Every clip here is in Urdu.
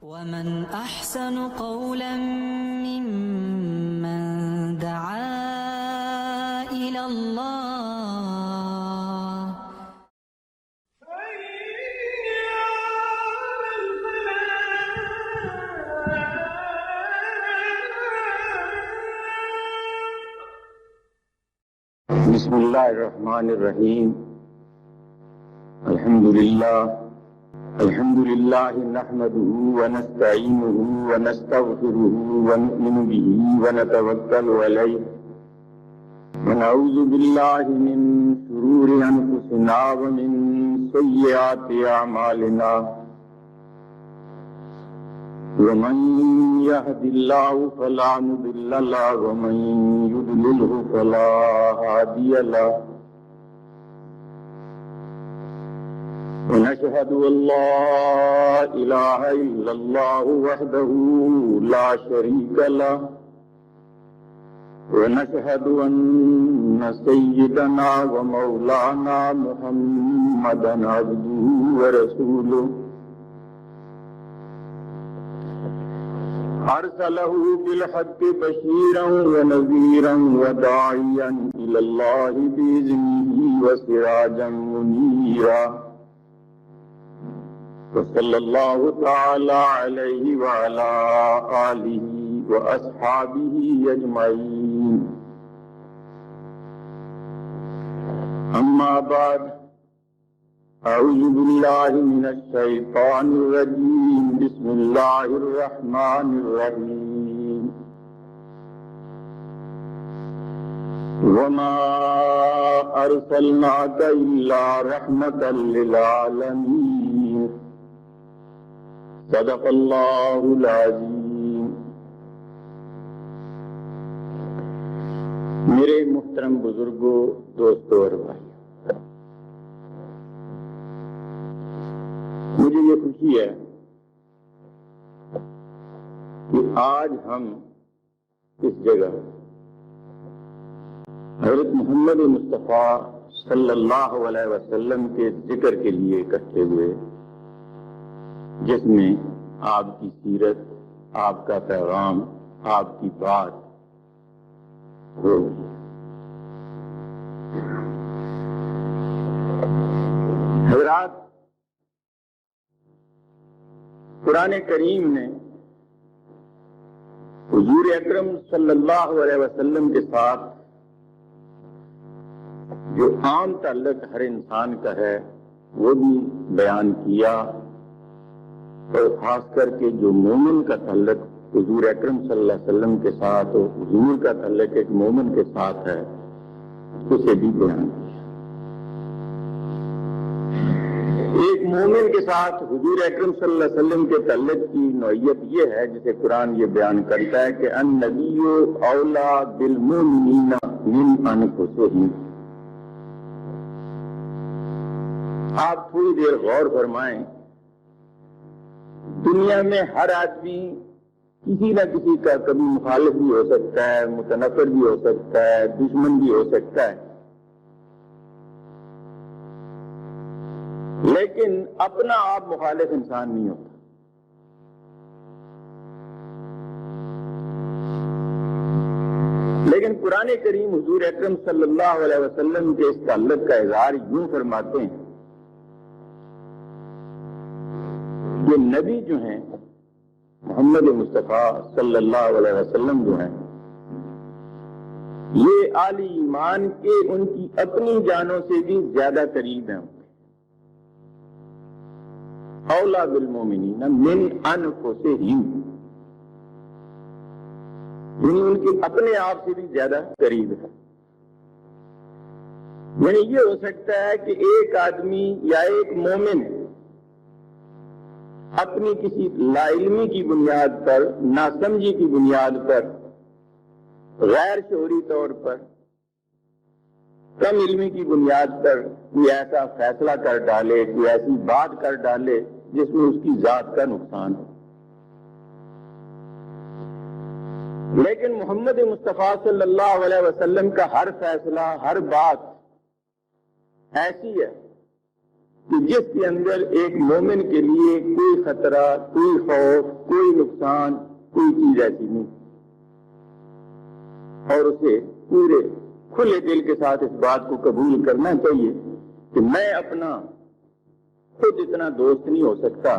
ومن أحسن قولا ممن دعا إلى الله بسم اللہ الرحمن الرحیم الحمد للہ نحمده ونستعینه ونستغفره ونؤمن به ونتوکل علیہ ونعوذ باللہ من شرور انفسنا ومن سیئات اعمالنا ومن يهد الله فلا مضل له ومن يضلل فلا هادي له ونشهد أن لا إله إلا الله وحده لا شريك له ونشهد أن سيدنا ومولانا محمدا عبده ورسوله أرسله بالحق بشيرا ونذيرا وداعيا إلى الله بإذنه وسراجا منيرا وصلى الله تعالى عليه وعلى آله وأصحابه أجمعين أما بعد أعوذ بالله من الشيطان الرجيم بسم الله الرحمن الرحيم وما أرسلناك إلا رحمة للعالمين صدق الله العظيم. میرے محترم بزرگوں، دوستوں اور بھائی، مجھے یہ خوشی ہے کہ آج ہم اس جگہ حضرت محمد مصطفیٰ صلی اللہ علیہ وسلم کے ذکر کے لیے اکٹھے ہوئے، جس میں آپ کی سیرت، آپ کا پیغام، آپ کی بات ہوگی. حضرات، قرآن کریم نے حضور اکرم صلی اللہ علیہ وسلم کے ساتھ جو عام تعلق ہر انسان کا ہے وہ بھی بیان کیا، اور خاص کر کے جو مومن کا تعلق حضور اکرم صلی اللہ علیہ وسلم کے ساتھ اور حضور کا تعلق ایک مومن کے ساتھ ہے اسے بھی بیان کیا. ایک مومن کے ساتھ حضور اکرم صلی اللہ علیہ وسلم کے تعلق کی نوعیت یہ ہے جسے قرآن یہ بیان کرتا ہے کہ النبی اولی بالمؤمنین من انفسہم. آپ تھوڑی دیر غور فرمائیں، دنیا میں ہر آدمی کسی نہ کسی کا کبھی مخالف بھی ہو سکتا ہے، متنفر بھی ہو سکتا ہے، دشمن بھی ہو سکتا ہے، لیکن اپنا آپ مخالف انسان نہیں ہوتا. لیکن قرآن کریم حضور اکرم صلی اللہ علیہ وسلم کے اس تعلق کا اظہار یوں فرماتے ہیں کہ نبی جو ہیں محمد مصطفیٰ صلی اللہ علیہ وسلم جو ہیں یہ عالی ایمان کے ان کی اپنی جانوں سے بھی زیادہ قریب ہیں. اولا بالمومنین من انفسہم، یعنی ان کے اپنے آپ سے بھی زیادہ قریب ہے. یعنی یہ ہو سکتا ہے کہ ایک آدمی یا ایک مومن اپنی کسی لا علمی کی بنیاد پر، ناسمجھی کی بنیاد پر، غیر شعوری طور پر، کم علمی کی بنیاد پر کوئی ایسا فیصلہ کر ڈالے، کوئی ایسی بات کر ڈالے جس میں اس کی ذات کا نقصان ہو. لیکن محمد مصطفیٰ صلی اللہ علیہ وسلم کا ہر فیصلہ، ہر بات ایسی ہے کہ جس کے اندر ایک مومن کے لیے کوئی خطرہ، کوئی خوف، کوئی نقصان، کوئی چیز ایسی نہیں، اور اسے پورے کھلے دل کے ساتھ اس بات کو قبول کرنا چاہیے کہ میں اپنا خود اتنا دوست نہیں ہو سکتا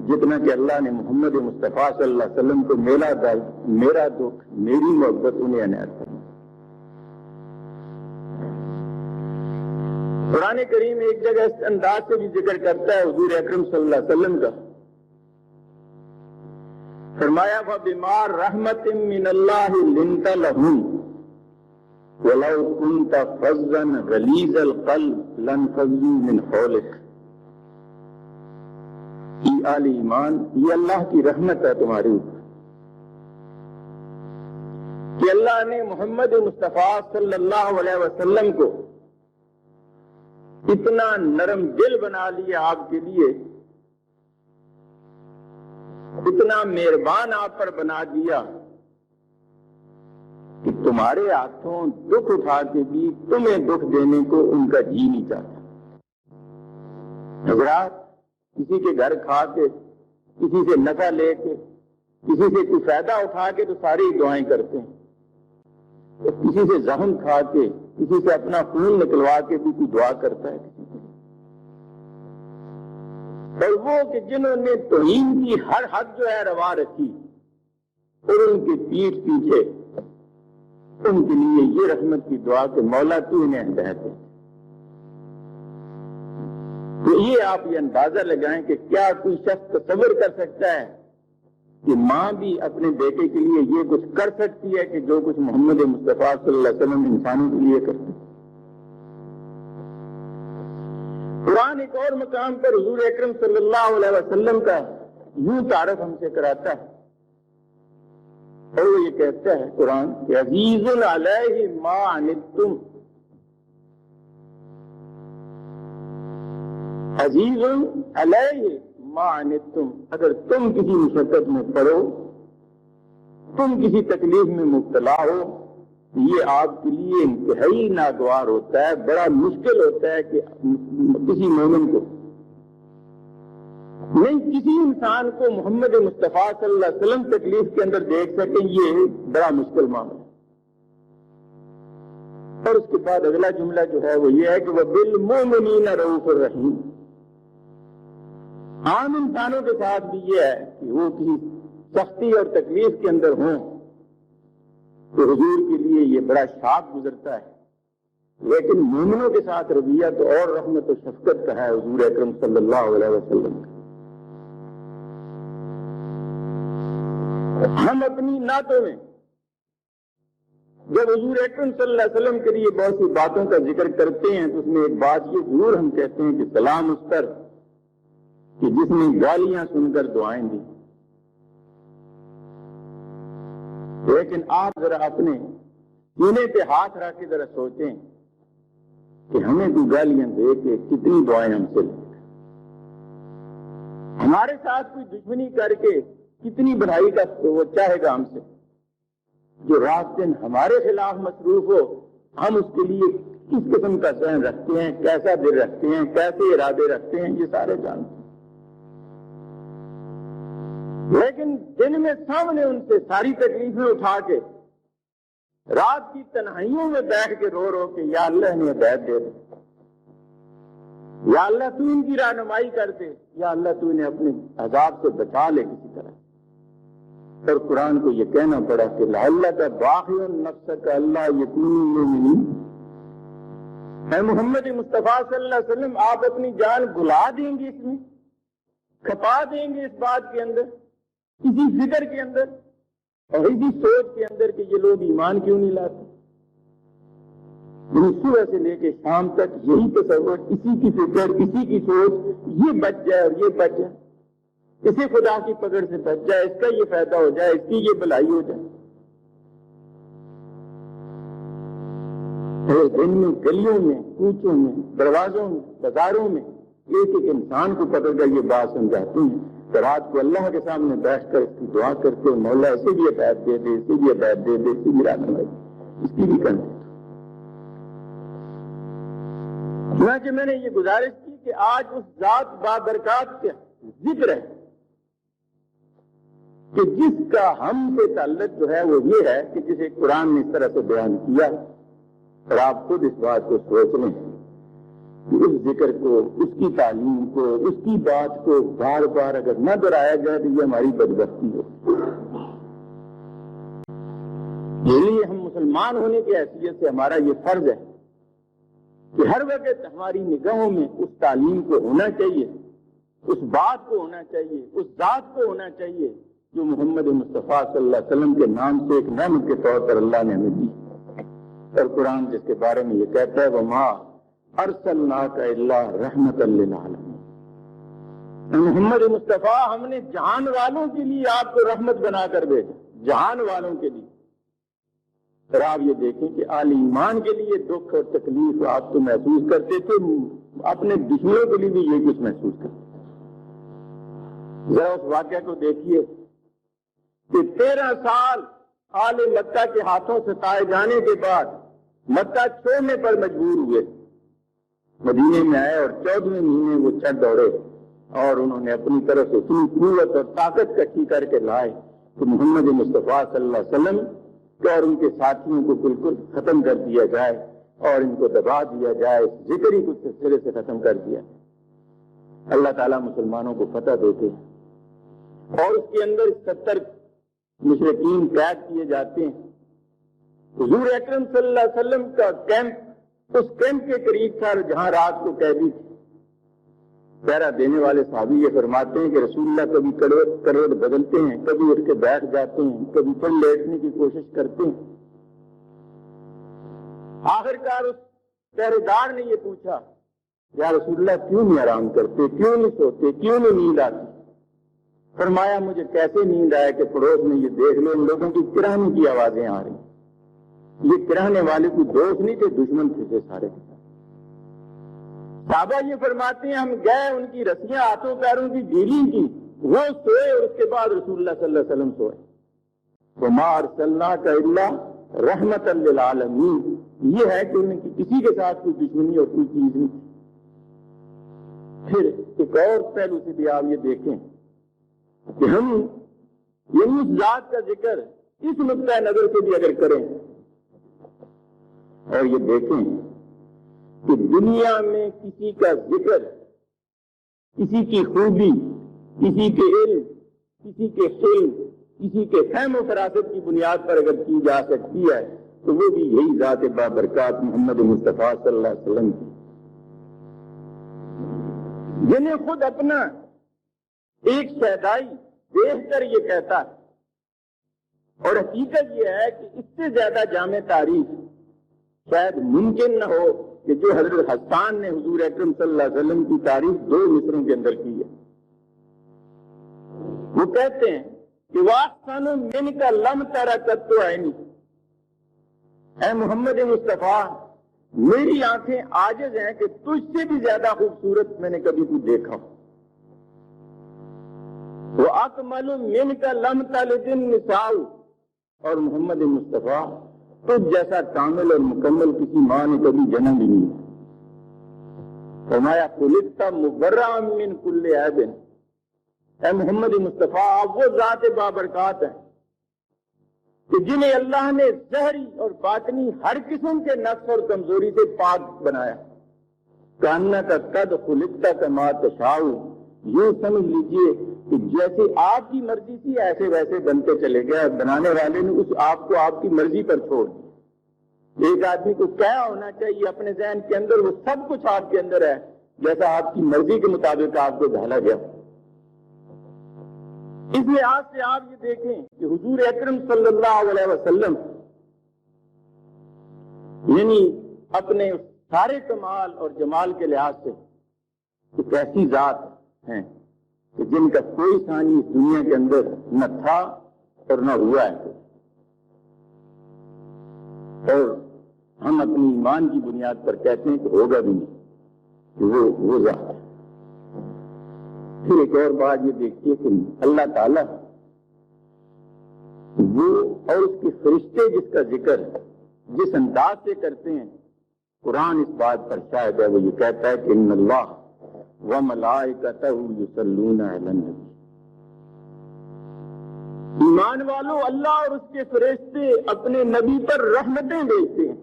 جتنا کہ اللہ نے محمد مصطفیٰ صلی اللہ علیہ وسلم کو میرا درد، میرا دکھ، میری محبت انہیں عنایت کرنا۔ قرآن کریم ایک جگہ اس انداز سے بھی ذکر کرتا ہے حضور اکرم صلی اللہ علیہ وسلم کا، فرمایا فَبِمَا رَحْمَةٍ مِّنَ اللَّهِ لِنْتَ لَهُمْ وَلَوْ كُنْتَ فَظًّا غَلِيظَ الْقَلْبِ لَانفَضُّوا مِنْ حَوْلِكَ۔ آل ایمان، یہ اللہ کی رحمت ہے تمہارے اوپر کہ اللہ نے محمد مصطفیٰ صلی اللہ علیہ وسلم کو اتنا نرم دل بنا لیا آپ کے لیے، اتنا مہربان آپ پر بنا دیا کہ تمہارے ہاتھوں دکھ اٹھا کے بھی تمہیں دکھ دینے کو ان کا جی نہیں چاہتا۔ حضرات، کسی کے گھر کھا کے، کسی سے نفع لے کے، کسی سے کوئی فائدہ اٹھا کے تو ساری دعائیں کرتے ہیں، کسی سے زخم کھا کے، کسی سے اپنا خون نکلوا کے بھی کوئی دعا کرتا ہے کسی کو۔ اور وہ کہ جنہوں نے توہین کی ہر حد جو ہے روا رکھی اور ان کی پیٹھ پیچھے ان کے لیے یہ رحمت کی دعا کہ مولا تو انہیں ہدایت دے۔ تو یہ آپ یہ اندازہ لگائیں کہ کیا کوئی شخص تصور کر سکتا ہے کہ ماں بھی اپنے بیٹے کے لیے یہ کچھ کر سکتی ہے کہ جو کچھ محمد مصطفیٰ صلی اللہ علیہ وسلم انسانوں کے لیے کرتے؟ قرآن ایک اور مقام پر حضور اکرم صلی اللہ علیہ وسلم کا یوں تعارف ہم سے کراتا ہے، اور وہ یہ کہتا ہے قرآن کہ عزیز علیہ ما عنتم، عزیز علیہ ما عنتم، اگر تم کسی مشقت میں پڑو، تم کسی تکلیف میں مبتلا ہو، یہ آپ کے لیے انتہائی ناگوار ہوتا ہے، بڑا مشکل ہوتا ہے کہ کسی مومن کو، نہیں کسی انسان کو محمد مصطفیٰ صلی اللہ علیہ وسلم تکلیف کے اندر دیکھ سکیں، یہ بڑا مشکل معاملہ ہے۔ اور اس کے بعد اگلا جملہ جو ہے وہ یہ ہے کہ وَبِالْمُؤْمِنِينَ رَءُوفٌ رَحِيمٌ، عام انسانوں کے ساتھ بھی یہ ہے کہ وہ کسی سختی اور تکلیف کے اندر ہوں تو حضور کے لیے یہ بڑا شاق گزرتا ہے، لیکن مومنوں کے ساتھ رویہ تو اور رحمت و شفقت کا ہے حضور اکرم صلی اللہ علیہ وسلم کا۔ ہم اپنی نعتوں میں جب حضور اکرم صلی اللہ علیہ وسلم کے لیے بہت سی باتوں کا ذکر کرتے ہیں تو اس میں ایک بات یہ ضرور ہم کہتے ہیں کہ سلام اس پر کہ جس نے گالیاں سن کر دعائیں دی۔ لیکن آپ ذرا اپنے سینے پہ ہاتھ رکھ کے ذرا سوچیں کہ ہمیں کوئی گالیاں دے کے کتنی دعائیں ہم سے لیں، ہمارے ساتھ کوئی دشمنی کر کے کتنی بڑائی کا وہ چاہے گا ہم سے، جو رات دن ہمارے خلاف مصروف ہو، ہم اس کے لیے کس قسم کا ذہن رکھتے ہیں، کیسا دل رکھتے ہیں، کیسے ارادے رکھتے ہیں، یہ سارے جانتے ہیں۔ لیکن دن میں سامنے ان سے ساری تکلیفیں اٹھا کے رات کی تنہائیوں میں بیٹھ کے رو رو کے یا اللہ نے ہدایت دے دے، یا اللہ تو ان کی رہنمائی کر دے، یا اللہ تو انہیں اپنے عذاب سے بچا لے کسی طرح۔ اور قرآن کو یہ کہنا پڑا کہ لعلک باخع نفسک الا یکونوا مؤمنین، اے محمد مصطفیٰ صلی اللہ علیہ وسلم آپ اپنی جان بھلا دیں گے، اس میں کھپا دیں گے اس بات کے اندر، اسی فکر کے اندر اور اسی سوچ کے اندر کہ یہ لوگ ایمان کیوں نہیں لاتے۔ صبح سے لے کے شام تک یہی تصور، اسی کی فکر، اسی کی سوچ، یہ بچ جائے اور یہ بچ جائے، اسے خدا کی پکڑ سے بچ جائے، اس کا یہ فائدہ ہو جائے، اس کی یہ بھلائی ہو جائے۔ اور دن میں گلیوں میں، کوچوں میں، دروازوں میں، بازاروں میں ایک ایک انسان کو پکڑ کر یہ بات سمجھاتے ہیں کہ رات کو اللہ کے سامنے بیٹھ کر اس کی دعا کرتے مولا اسے بھی ہدایت دے دے، اسے بھی ہدایت دے دے، اسے بھی رہنمائی، اس کی بھی کرتے۔ چنانچہ میں نے یہ گزارش کی کہ آج اس ذات بابرکات کا ذکر ہے کہ جس کا ہم سے تعلق جو ہے وہ یہ ہے کہ جسے قرآن نے اس طرح سے بیان کیا، اور آپ خود اس بات کو سوچ لیں کہ اس ذکر کو، اس کی تعلیم کو، اس کی بات کو بار بار اگر نہ دہرایا جائے تو یہ ہماری بدبختی ہو۔ یہ لیے ہم مسلمان ہونے کی حیثیت سے ہمارا یہ فرض ہے کہ ہر وقت ہماری نگاہوں میں اس تعلیم کو ہونا چاہیے، اس بات کو ہونا چاہیے، اس ذات کو ہونا چاہیے جو محمد مصطفیٰ صلی اللہ علیہ وسلم کے نام سے ایک نعمت کے طور پر اللہ نے ہمیں دی، اور قرآن جس کے بارے میں یہ کہتا ہے وما ارسلناک الا رحمۃ للعالمین، محمد مصطفیٰ ہم نے جہان والوں کے لیے آپ کو رحمت بنا کر بھیجا، جہان والوں کے لیے۔ اور آپ یہ دیکھیں کہ اہل ایمان کے لیے دکھ اور تکلیف آپ تو محسوس کرتے تھے، اپنے دشمنوں کے لیے بھی یہ کچھ محسوس کرتے۔ ذرا اس واقعہ کو دیکھیے کہ 13 سال آل مکہ کے ہاتھوں ستائے جانے کے بعد مکہ چھوڑنے پر مجبور ہوئے، مدینے میں آئے اور 14ویں مہینے وہ چل دوڑے، اور انہوں نے اپنی طرف سے اتنی قوت اور طاقت اکٹھی کر کے لائے کہ محمد مصطفیٰ صلی اللہ علیہ وسلم اور ان کے ساتھیوں کو بالکل ختم کر دیا جائے اور ان کو دبا دیا جائے، ذکر ہی کچھ سرے سے ختم کر دیا۔ اللہ تعالیٰ مسلمانوں کو فتح دیتے ہیں، اور اس کے اندر 70 مشرکین قید کیے جاتے ہیں۔ حضور اکرم صلی اللہ علیہ وسلم کا کیمپ اس کیمپ کے قریب تھا جہاں رات کو قیدی تھے۔ پہرا دینے والے صحابی یہ فرماتے ہیں کہ رسول اللہ کبھی کروٹ بدلتے ہیں، کبھی اٹھ کے بیٹھ جاتے ہیں، کبھی پھر لیٹنے کی کوشش کرتے ہیں۔ آخرکار اس پہرے دار نے یہ پوچھا یا رسول اللہ کیوں نہیں آرام کرتے، کیوں نہیں سوتے، کیوں نہیں نیند آتی؟ فرمایا مجھے کیسے نیند آیا کہ پڑوس میں یہ دیکھ لو ان لوگوں کی کراہنے کی آوازیں آ رہی۔ یہ کراہنے والے کوئی دوست نہیں تھے، دشمن تھے سارے۔ صحابہ یہ فرماتے ہیں ہم گئے، ان کی رسیاں ہاتھوں پیروں کی ڈھیلی کی، وہ سوئے اور اس کے بعد رسول اللہ صلی اللہ علیہ وسلم سوئے۔ وما ارسلناک الا رحمۃ للعالمین، یہ ہے کہ ان کی کسی کے ساتھ کوئی دشمنی اور کوئی چیز نہیں تھی۔ پھر ایک اور پہلو سے بھی آپ یہ دیکھیں کہ ہم یعنی اس ذات کا ذکر اس نقطۂ نظر سے بھی اگر کریں اور یہ دیکھیں کہ دنیا میں کسی کا ذکر، کسی کی خوبی، کسی کے علم، کسی کے حلم، کسی کے فہم و فراست کی بنیاد پر اگر کی جا سکتی ہے تو وہ بھی یہی ذات بابرکات محمد مصطفیٰ صلی اللہ علیہ وسلم کی، جنہیں خود اپنا ایک شہدائی دیکھ کر یہ کہتا ہے، اور حقیقت یہ ہے کہ اس سے زیادہ جامع تعریف شاید ممکن نہ ہو کہ جو حضرت حسان نے حضور اکرم صلی اللہ علیہ وسلم کی تعریف 2 مصروں کے اندر کی ہے۔ وہ کہتے ہیں کہ وَأَحْسَنُ مِنْكَ لَمْ تَرَ قَطُّ عَيْنِي، اے محمد مصطفیٰ میری آنکھیں عاجز ہیں کہ تجھ سے بھی زیادہ خوبصورت میں نے کبھی کچھ دیکھا۔ وَأَكْمَلُ مِنْكَ لَمْ تَلِدِ النِّسَاءُ، اور محمد مصطفیٰ تجھ جیسا کامل اور مکمل کسی ماں نے کبھی جنم بھی نہیں۔ فرمایا خُلِقْتَ مُبَرَّأً مِنْ كُلِّ عَیبٍ، اے محمد مصطفیٰ آپ وہ ذات بابرکات ہیں کہ جنہیں اللہ نے ظاہری اور باطنی ہر قسم کے نقص اور کمزوری سے پاک بنایا۔ کَأَنَّكَ قَدْ خُلِقْتَ كَمَا تَشَاءُ، یوں سمجھ لیجئے کہ جیسے آپ کی مرضی تھی ایسے ویسے بنتے چلے گئے، بنانے والے نے اس آپ کو آپ کی مرضی پر چھوڑ دیا۔ ایک آدمی کو کیا ہونا چاہیے اپنے ذہن کے اندر، وہ سب کچھ آپ کے اندر ہے جیسا آپ کی مرضی کے مطابق آپ کو ڈھالا گیا۔ اس لحاظ سے آپ یہ دیکھیں کہ حضور اکرم صلی اللہ علیہ وسلم یعنی اپنے سارے کمال اور جمال کے لحاظ سے ایک ایسی ذات ہیں کہ جن کا کوئی ثانی اس دنیا کے اندر نہ تھا اور نہ ہوا ہے، اور ہم اپنی ایمان کی بنیاد پر کہتے ہیں کہ ہوگا بھی نہیں، کہ وہ ذات ہے۔ پھر ایک اور بات یہ دیکھیے کہ اللہ تعالیٰ وہ اور اس کے فرشتے جس کا ذکر جس انداز سے کرتے ہیں، قرآن اس بات پر شاہد ہے، وہ یہ کہتا ہے کہ ان اللہ وملائکتہ یصلون علی النبی۔ ایمان والو، اللہ اور اس کے فرشتے اپنے نبی پر رحمتیں بھیجتے ہیں،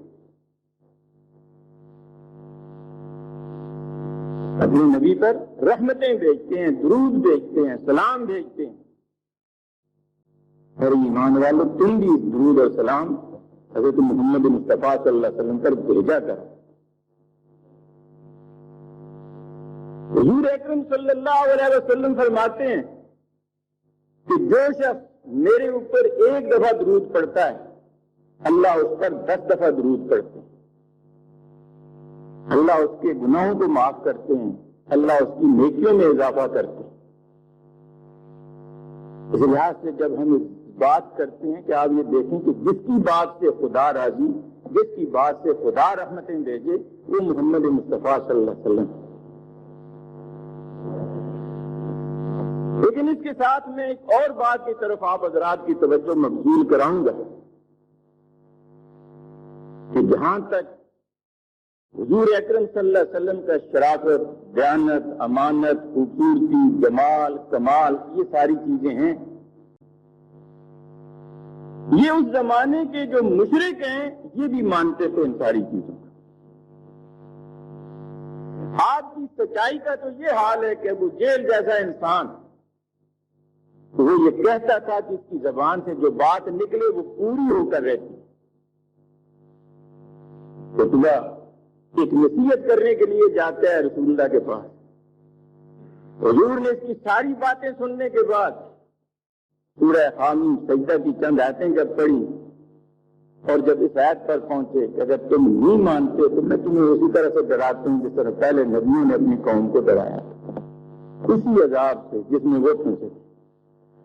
اپنے نبی پر رحمتیں بھیجتے ہیں، درود بھیجتے ہیں، سلام بھیجتے ہیں۔ اور ایمان والو، تم بھی اس درود اور سلام حضرت محمد مصطفیٰ صلی اللہ علیہ وسلم پر بھیجا کر۔ حضور اکرم صلی اللہ علیہ وسلم فرماتے ہیں کہ جو شخص میرے اوپر ایک دفعہ درود پڑھتا ہے، اللہ اس پر 10 دفعہ درود پڑھتے ہیں، اللہ اس کے گناہوں کو معاف کرتے ہیں، اللہ اس کی نیکیوں میں اضافہ کرتے ہیں۔ اس لحاظ سے جب ہم اس بات کرتے ہیں کہ آپ یہ دیکھیں کہ جس کی بات سے خدا راضی، جس کی بات سے خدا رحمتیں بھیجے، وہ محمد مصطفیٰ صلی اللہ علیہ وسلم۔ لیکن اس کے ساتھ میں ایک اور بات کی طرف آپ حضرات کی توجہ مبذول کراؤں گا کہ جہاں تک حضور اکرم صلی اللہ علیہ وسلم کا شرافت، دیانت، امانت، خوبصورتی، جمال، کمال، یہ ساری چیزیں ہیں، یہ اس زمانے کے جو مشرک ہیں یہ بھی مانتے تھے ان ساری چیزوں کو۔ آپ کی سچائی کا تو یہ حال ہے کہ ابو جہل جیسا انسان وہ یہ کہتا تھا کہ اس کی زبان سے جو بات نکلے وہ پوری ہو کر رہتی۔ خطبہ ایک نصیحت کرنے کے لیے جاتا ہے رسول اللہ کے پاس، حضور نے اس کی ساری باتیں سننے کے بعد سورہ حامیم سجدہ کی چند آیتیں جب پڑھی اور جب اس آیت پر پہنچے کہ اگر تم نہیں مانتے تو میں تمہیں اسی طرح سے ڈراتا ہوں جس طرح پہلے نبیوں نے اپنی قوم کو ڈرایا تھا، اسی عذاب سے جس میں وہ پھنسے تھے۔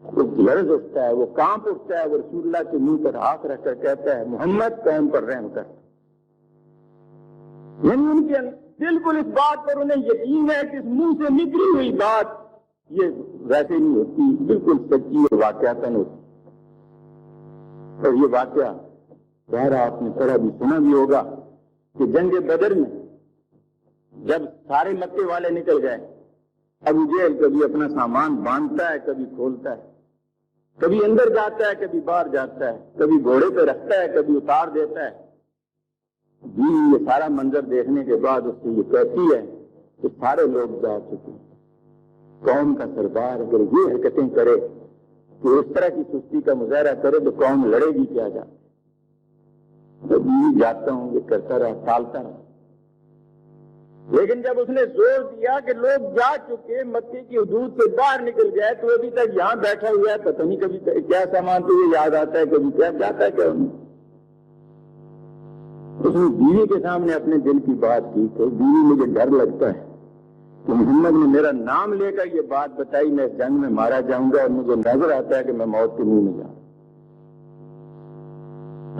وہ لرز اٹھتا ہے، وہ کانپ اٹھتا ہے، وہ رسول اللہ کے منہ پر ہاتھ رکھ کر کہتا ہے محمد قوم پر رحم کر۔ یعنی ان کے بالکل اس بات پر انہیں یقین ہے کہ اس منہ سے نکلی ہوئی بات یہ ویسے نہیں ہوتی، بالکل سچی اور واقعاتاً ہوتی۔ اور یہ واقعہ ظاہر آپ نے طرح بھی سنا بھی ہوگا کہ جنگ بدر میں جب سارے مکے والے نکل گئے، ابو جہل کبھی اپنا سامان باندھتا ہے، کبھی کھولتا ہے، کبھی اندر جاتا ہے، کبھی باہر جاتا ہے، کبھی گھوڑے پہ رکھتا ہے، کبھی اتار دیتا ہے۔ یہ سارا منظر دیکھنے کے بعد اس سے یہ کہتی ہے کہ سارے لوگ جا چکے، قوم کا سردار اگر یہ حرکتیں کرے کہ اس طرح کی سستی کا مظاہرہ کرے تو قوم لڑے گی کیا جا۔ جب یہ جاتا ہوں یہ کرتا رہا، ٹالتا رہا، لیکن جب اس نے زور دیا کہ لوگ جا چکے، مکے کی حدود سے باہر نکل گئے، تو ابھی تک یہاں بیٹھا ہوا ہے، پتہ نہیں کبھی کیا سامان تو یہ یاد آتا ہے، کبھی کیا جاتا ہے کیا انہیں۔ اس نے بیوی کے سامنے اپنے دل کی بات کی کہ بیوی مجھے ڈر لگتا ہے کہ محمد نے میرا نام لے کر یہ بات بتائی میں اس جنگ میں مارا جاؤں گا، اور مجھے نظر آتا ہے کہ میں موت کے منہ میں جاؤں۔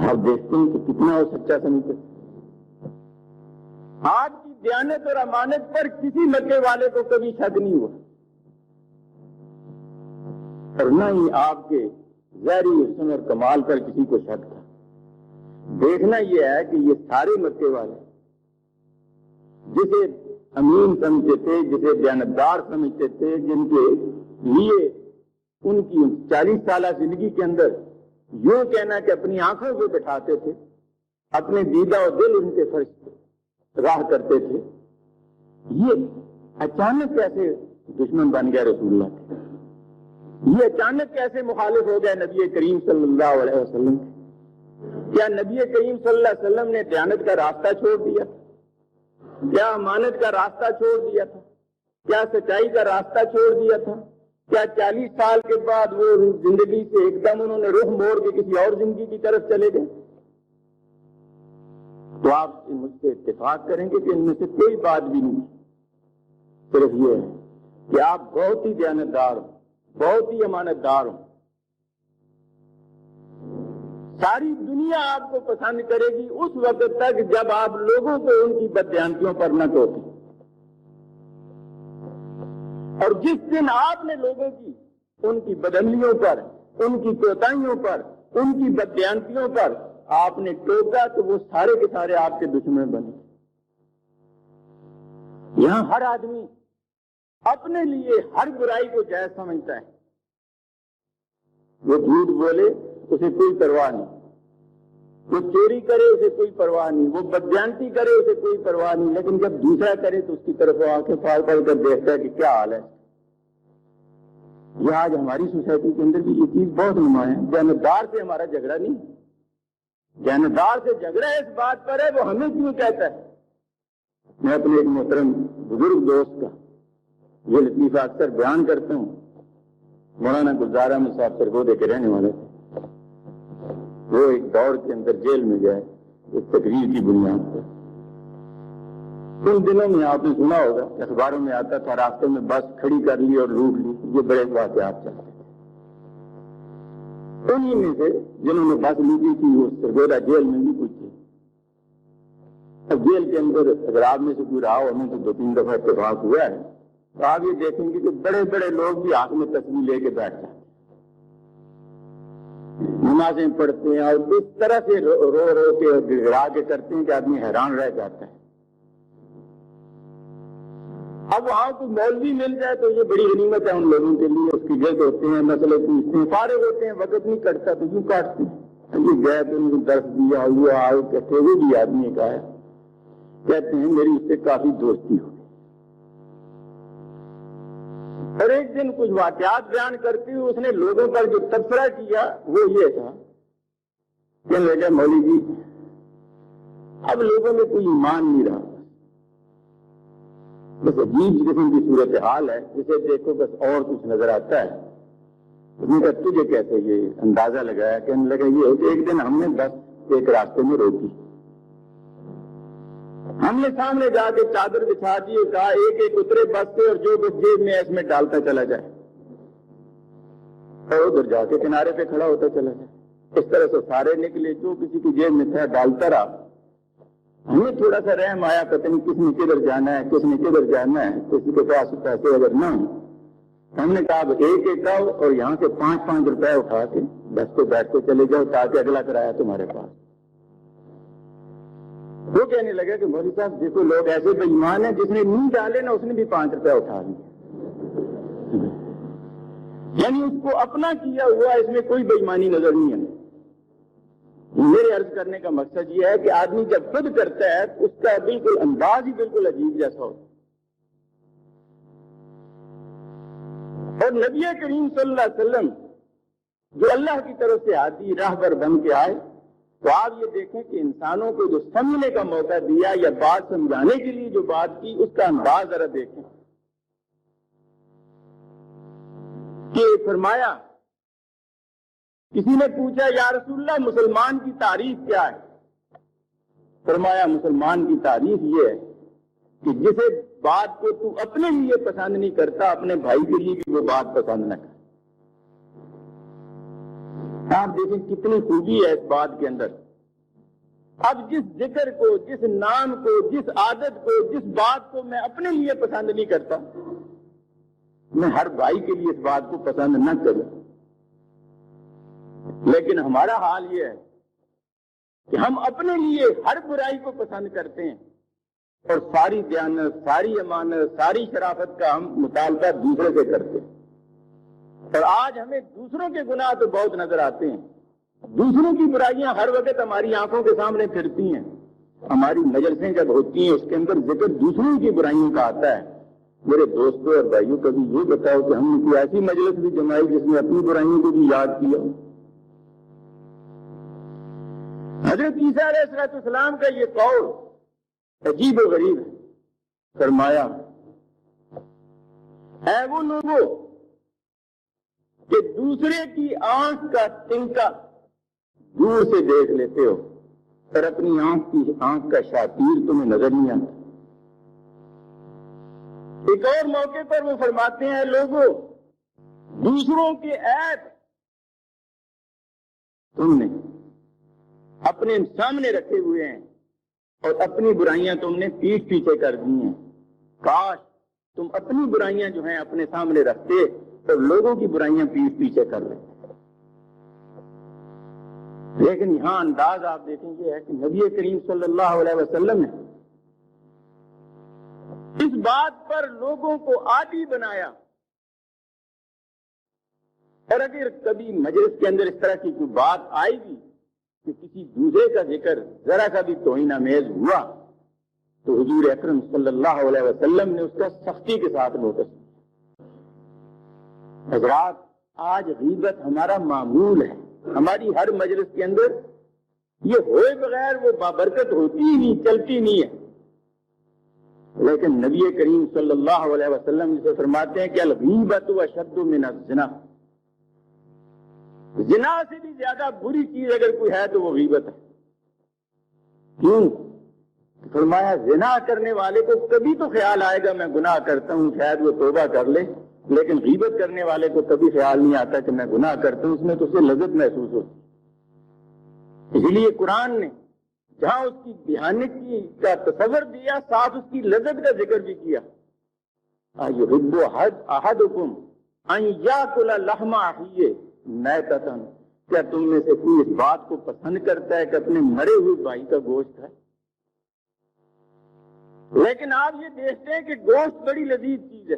آپ دیکھتے ہیں کہ کتنا وہ سچا سمجھتے۔ آپ کی دیانت اور امانت پر کسی مکے والے کو کبھی شک نہیں ہوا، اور نہ ہی آپ کے ظاہری حسن اور کمال پر کسی کو شک تھا۔ دیکھنا یہ ہے کہ یہ سارے مکے والے جسے امین سمجھتے تھے، جسے دیانتدار سمجھتے تھے، جن کے لیے ان کی 40 سالہ زندگی کے اندر یوں کہنا کہ اپنی آنکھوں کو بٹھاتے تھے، اپنے دیدہ و دل ان کے فرش راہ کرتے تھے، یہ اچانک کیسے دشمن بن گئے رسول اللہ کے؟ یہ اچانک کیسے مخالف ہو گئے نبی کریم صلی اللہ علیہ وسلم کے؟ کیا نبی کریم صلی اللہ علیہ وسلم نے دیانت کا راستہ چھوڑ دیا تھا؟ کیا امانت کا راستہ چھوڑ دیا تھا؟ کیا سچائی کا راستہ چھوڑ دیا تھا؟ کیا 40 سال کے بعد وہ زندگی سے ایک دم انہوں نے رخ موڑ کے کسی اور زندگی کی طرف چلے گئے؟ تو آپ مجھ سے اتفاق کریں گے کہ ان میں سے کوئی بات بھی نہیں، صرف یہ ہے کہ آپ بہت ہی دیانتدار ہوں، بہت ہی امانت دار ہوں۔ ساری دنیا آپ کو پسند کرے گی اس وقت تک جب آپ لوگوں کو ان کی بددیانتیوں پر نہ ٹوکیں، اور جس دن آپ نے لوگوں کی ان کی بدعملیوں پر، ان کی کوتاہیوں پر، ان کی بددیانتیوں پر آپ نے ٹوکا تو وہ سارے کے سارے آپ کے دشمن بنے۔ یہاں ہر آدمی اپنے لیے ہر برائی کو جائز سمجھتا ہے. وہ جھوٹ بولے اسے کوئی پرواہ نہیں، وہ چوری کرے اسے کوئی پرواہ نہیں، وہ بددیانتی کرے اسے کوئی پرواہ نہیں، لیکن جب دوسرا کرے تو اس کی طرف وہ آنکھیں پھاڑ پھاڑ کر دیکھتا ہے کہ کیا حال ہے. یہ آج ہماری سوسائٹی کے اندر بھی یہ چیز بہت نمایاں ہے. جانبدار سے ہمارا جھگڑا نہیں، جانبدار سے جھگڑا اس بات پر ہے وہ ہمیں کیوں کہتا ہے. میں اپنے ایک محترم بزرگ دوست کا یہ لطیفہ اکثر بیان کرتا ہوں. مولانا گلزار احمد صاحب سرگودے کے رہنے والے تھے. وہ ایک دور کے اندر جیل میں گئے ایک تقریر کی بنیاد پر. ان دنوں میں آپ نے سنا ہوگا کہ اخباروں میں آتا تھا راستے میں بس کھڑی کر لی اور لوٹ لی. یہ بڑے واقعات چلتے تھے. انہی میں سے جنہوں نے بس لوٹی تھی وہ سرگودا جیل میں بھی کچھ تھے. اب جیل کے اندر اگر آپ میں سے کوئی رہا ہمیں تو 2-3 دفعہ اتفاق ہوا ہے تو آپ یہ دیکھیں گے کہ بڑے بڑے لوگ بھی ہاتھ میں تسبیح لے کے بیٹھ جاتے ہیں، نمازیں پڑھتے ہیں اور اس طرح سے رو رو کے گڑگڑا کے کرتے ہیں کہ آدمی حیران رہ جاتا ہے. اب وہاں کوئی مولوی مل جائے تو یہ بڑی غنیمت ہے ان لوگوں کے لیے. اس کی جلد ہوتے ہیں، مسئلے پوچھتے ہیں، فارغ ہوتے ہیں، وقت نہیں کٹتا تو کیوں کاٹتے ہیں. یہ گئے تو ان کو درس دیا، وہ آئے کہتے ہوئے بھی آدمی نے کہا کہتے ہیں میری اس سے کافی دوستی ہوئی. اور ایک دن کچھ واقعات بیان کرتے ہوئے اس نے لوگوں پر جو تبصرہ کیا وہ یہ تھا کہ لگا مولوی جی اب لوگوں میں کوئی ایمان نہیں رہا، بس عجیب قسم کی صورتحال ہے، جسے دیکھو بس اور کچھ نظر آتا ہے. اس نے کہا تجھے کیسے یہ اندازہ لگایا؟ کہنے لگا یہ کہ ایک دن ہم نے بس ایک راستے میں روکی، ہم نے سامنے جا کے چادر بچھا دی، کہا ایک ایک اترے بس سے اور جو بس جیب میں ہے اس میں ڈالتا چلا جائے، اور ادھر جا کے کنارے پہ کھڑا ہوتا چلا جائے. اس طرح سے سارے نکلے، جو کسی کی جیب میں تھا ڈالتا رہا. ہمیں تھوڑا سا رحم آیا، پتہ نہیں کس نے کدھر جانا ہے، کس نے کدھر جانا ہے، کسی کے پاس پیسے اگر نہ ہوں. ہم نے کہا اب ایک ایک آؤ اور یہاں سے 5-5 روپے اٹھا کے بس پہ بیٹھ کے چلے جاؤ تاکہ اگلا کرایہ تمہارے پاس. وہ کہنے لگا کہ مولوی صاحب دیکھو لوگ ایسے بے ایمان ہیں، جس نے نہیں ڈالے نا اس نے بھی 5 روپے اٹھا لیے. یعنی اس کو اپنا کیا ہوا اس میں کوئی بے ایمانی نظر نہیں ہے. میرے عرض کرنے کا مقصد یہ ہے کہ آدمی جب خود کرتا ہے تو اس کا بالکل انداز ہی بالکل عجیب جیسا ہوتا ہے. اور نبی کریم صلی اللہ علیہ وسلم جو اللہ کی طرف سے ہادی راہبر بن کے آئے تو آپ یہ دیکھیں کہ انسانوں کو جو سمجھنے کا موقع دیا یا بات سمجھانے کے لیے جو بات کی اس کا انداز ذرا دیکھیں کہ فرمایا کسی نے پوچھا یا رسول اللہ مسلمان کی تعریف کیا ہے؟ فرمایا مسلمان کی تعریف یہ ہے کہ جسے بات کو تو اپنے لیے پسند نہیں کرتا اپنے بھائی کے لیے بھی وہ بات پسند نہ کر. آپ دیکھیں کتنی خوبی ہے اس بات کے اندر. اب جس ذکر کو، جس نام کو، جس عادت کو، جس بات کو میں اپنے لیے پسند نہیں کرتا میں ہر بھائی کے لیے اس بات کو پسند نہ کروں. لیکن ہمارا حال یہ ہے کہ ہم اپنے لیے ہر برائی کو پسند کرتے ہیں اور ساری دیانت، ساری امانت، ساری شرافت کا ہم مطالبہ دوسرے سے کرتے ہیں. اور آج ہمیں دوسروں کے گناہ تو بہت نظر آتے ہیں، دوسروں کی برائیاں ہر وقت ہماری آنکھوں کے سامنے پھرتی ہیں. ہماری مجلسیں جب ہوتی ہیں اس کے اندر ذکر دوسروں کی برائیوں کا آتا ہے. میرے دوستوں اور بھائیوں کبھی یہ بتاؤ کہ ہم نے کوئی ایسی مجلس بھی جمائی جس میں اپنی برائیوں کو بھی یاد کیا؟ حضرت عیسیٰ علیہ السلام کا یہ قول عجیب و غریب ہے. فرمایا اے وہ لوگوں کہ دوسرے کی آنکھ کا تنکا دور سے دیکھ لیتے ہو اور اپنی آنکھ کا شاطیر تمہیں نظر نہیں آتا. ایک اور موقع پر وہ فرماتے ہیں لوگوں دوسروں کے عیب تم نے اپنے سامنے رکھے ہوئے ہیں اور اپنی برائیاں تم نے پیٹھ پیچھے کر دی ہیں. کاش تم اپنی برائیاں جو ہیں اپنے سامنے رکھتے اور لوگوں کی برائیاں پیٹھ پیچھے کر لیتے. لیکن یہاں انداز آپ دیکھیں گے ہے کہ نبی کریم صلی اللہ علیہ وسلم نے اس بات پر لوگوں کو عادی بنایا، اور اگر کبھی مجلس کے اندر اس طرح کی کوئی بات آئے گی کہ کسی دوسرے کا ذکر ذرا سا بھی توہین آمیز ہوا تو حضور اکرم صلی اللہ علیہ وسلم نے اس کا سختی کے ساتھ نوٹس کیا۔ حضرات، آج غیبت ہمارا معمول ہے، ہماری ہر مجلس کے اندر یہ ہوئے بغیر وہ بابرکت ہوتی ہی نہیں، چلتی نہیں ہے۔ لیکن نبی کریم صلی اللہ علیہ وسلم جسے فرماتے ہیں کہ الغیبت اشد من الزنا، زنا سے بھی زیادہ بری چیز اگر کوئی ہے تو وہ غیبت ہے۔ کیوں؟ فرمایا زنا کرنے والے کو کبھی تو خیال آئے گا میں گناہ کرتا ہوں، شاید وہ توبہ کر لے، لیکن غیبت کرنے والے کو کبھی خیال نہیں آتا کہ میں گناہ کرتا ہوں، اس میں تو اسے لذت محسوس ہوتی۔ اسی لیے قرآن نے جہاں اس کی دیانت کا تصور دیا، ساتھ اس کی لذت کا ذکر بھی کیا۔ اَیُحِبُّ أَحَدُکُمْ أَن یَأْکُلَ لَحْمَ أَخِیہِ میتۃ، کیا تم میں سے کوئی اس بات کو پسند کرتا ہے کہ اپنے مرے ہوئے بھائی کا گوشت کھائے؟ لیکن آپ یہ دیکھتے ہیں کہ گوشت بڑی لذیذ چیز ہے،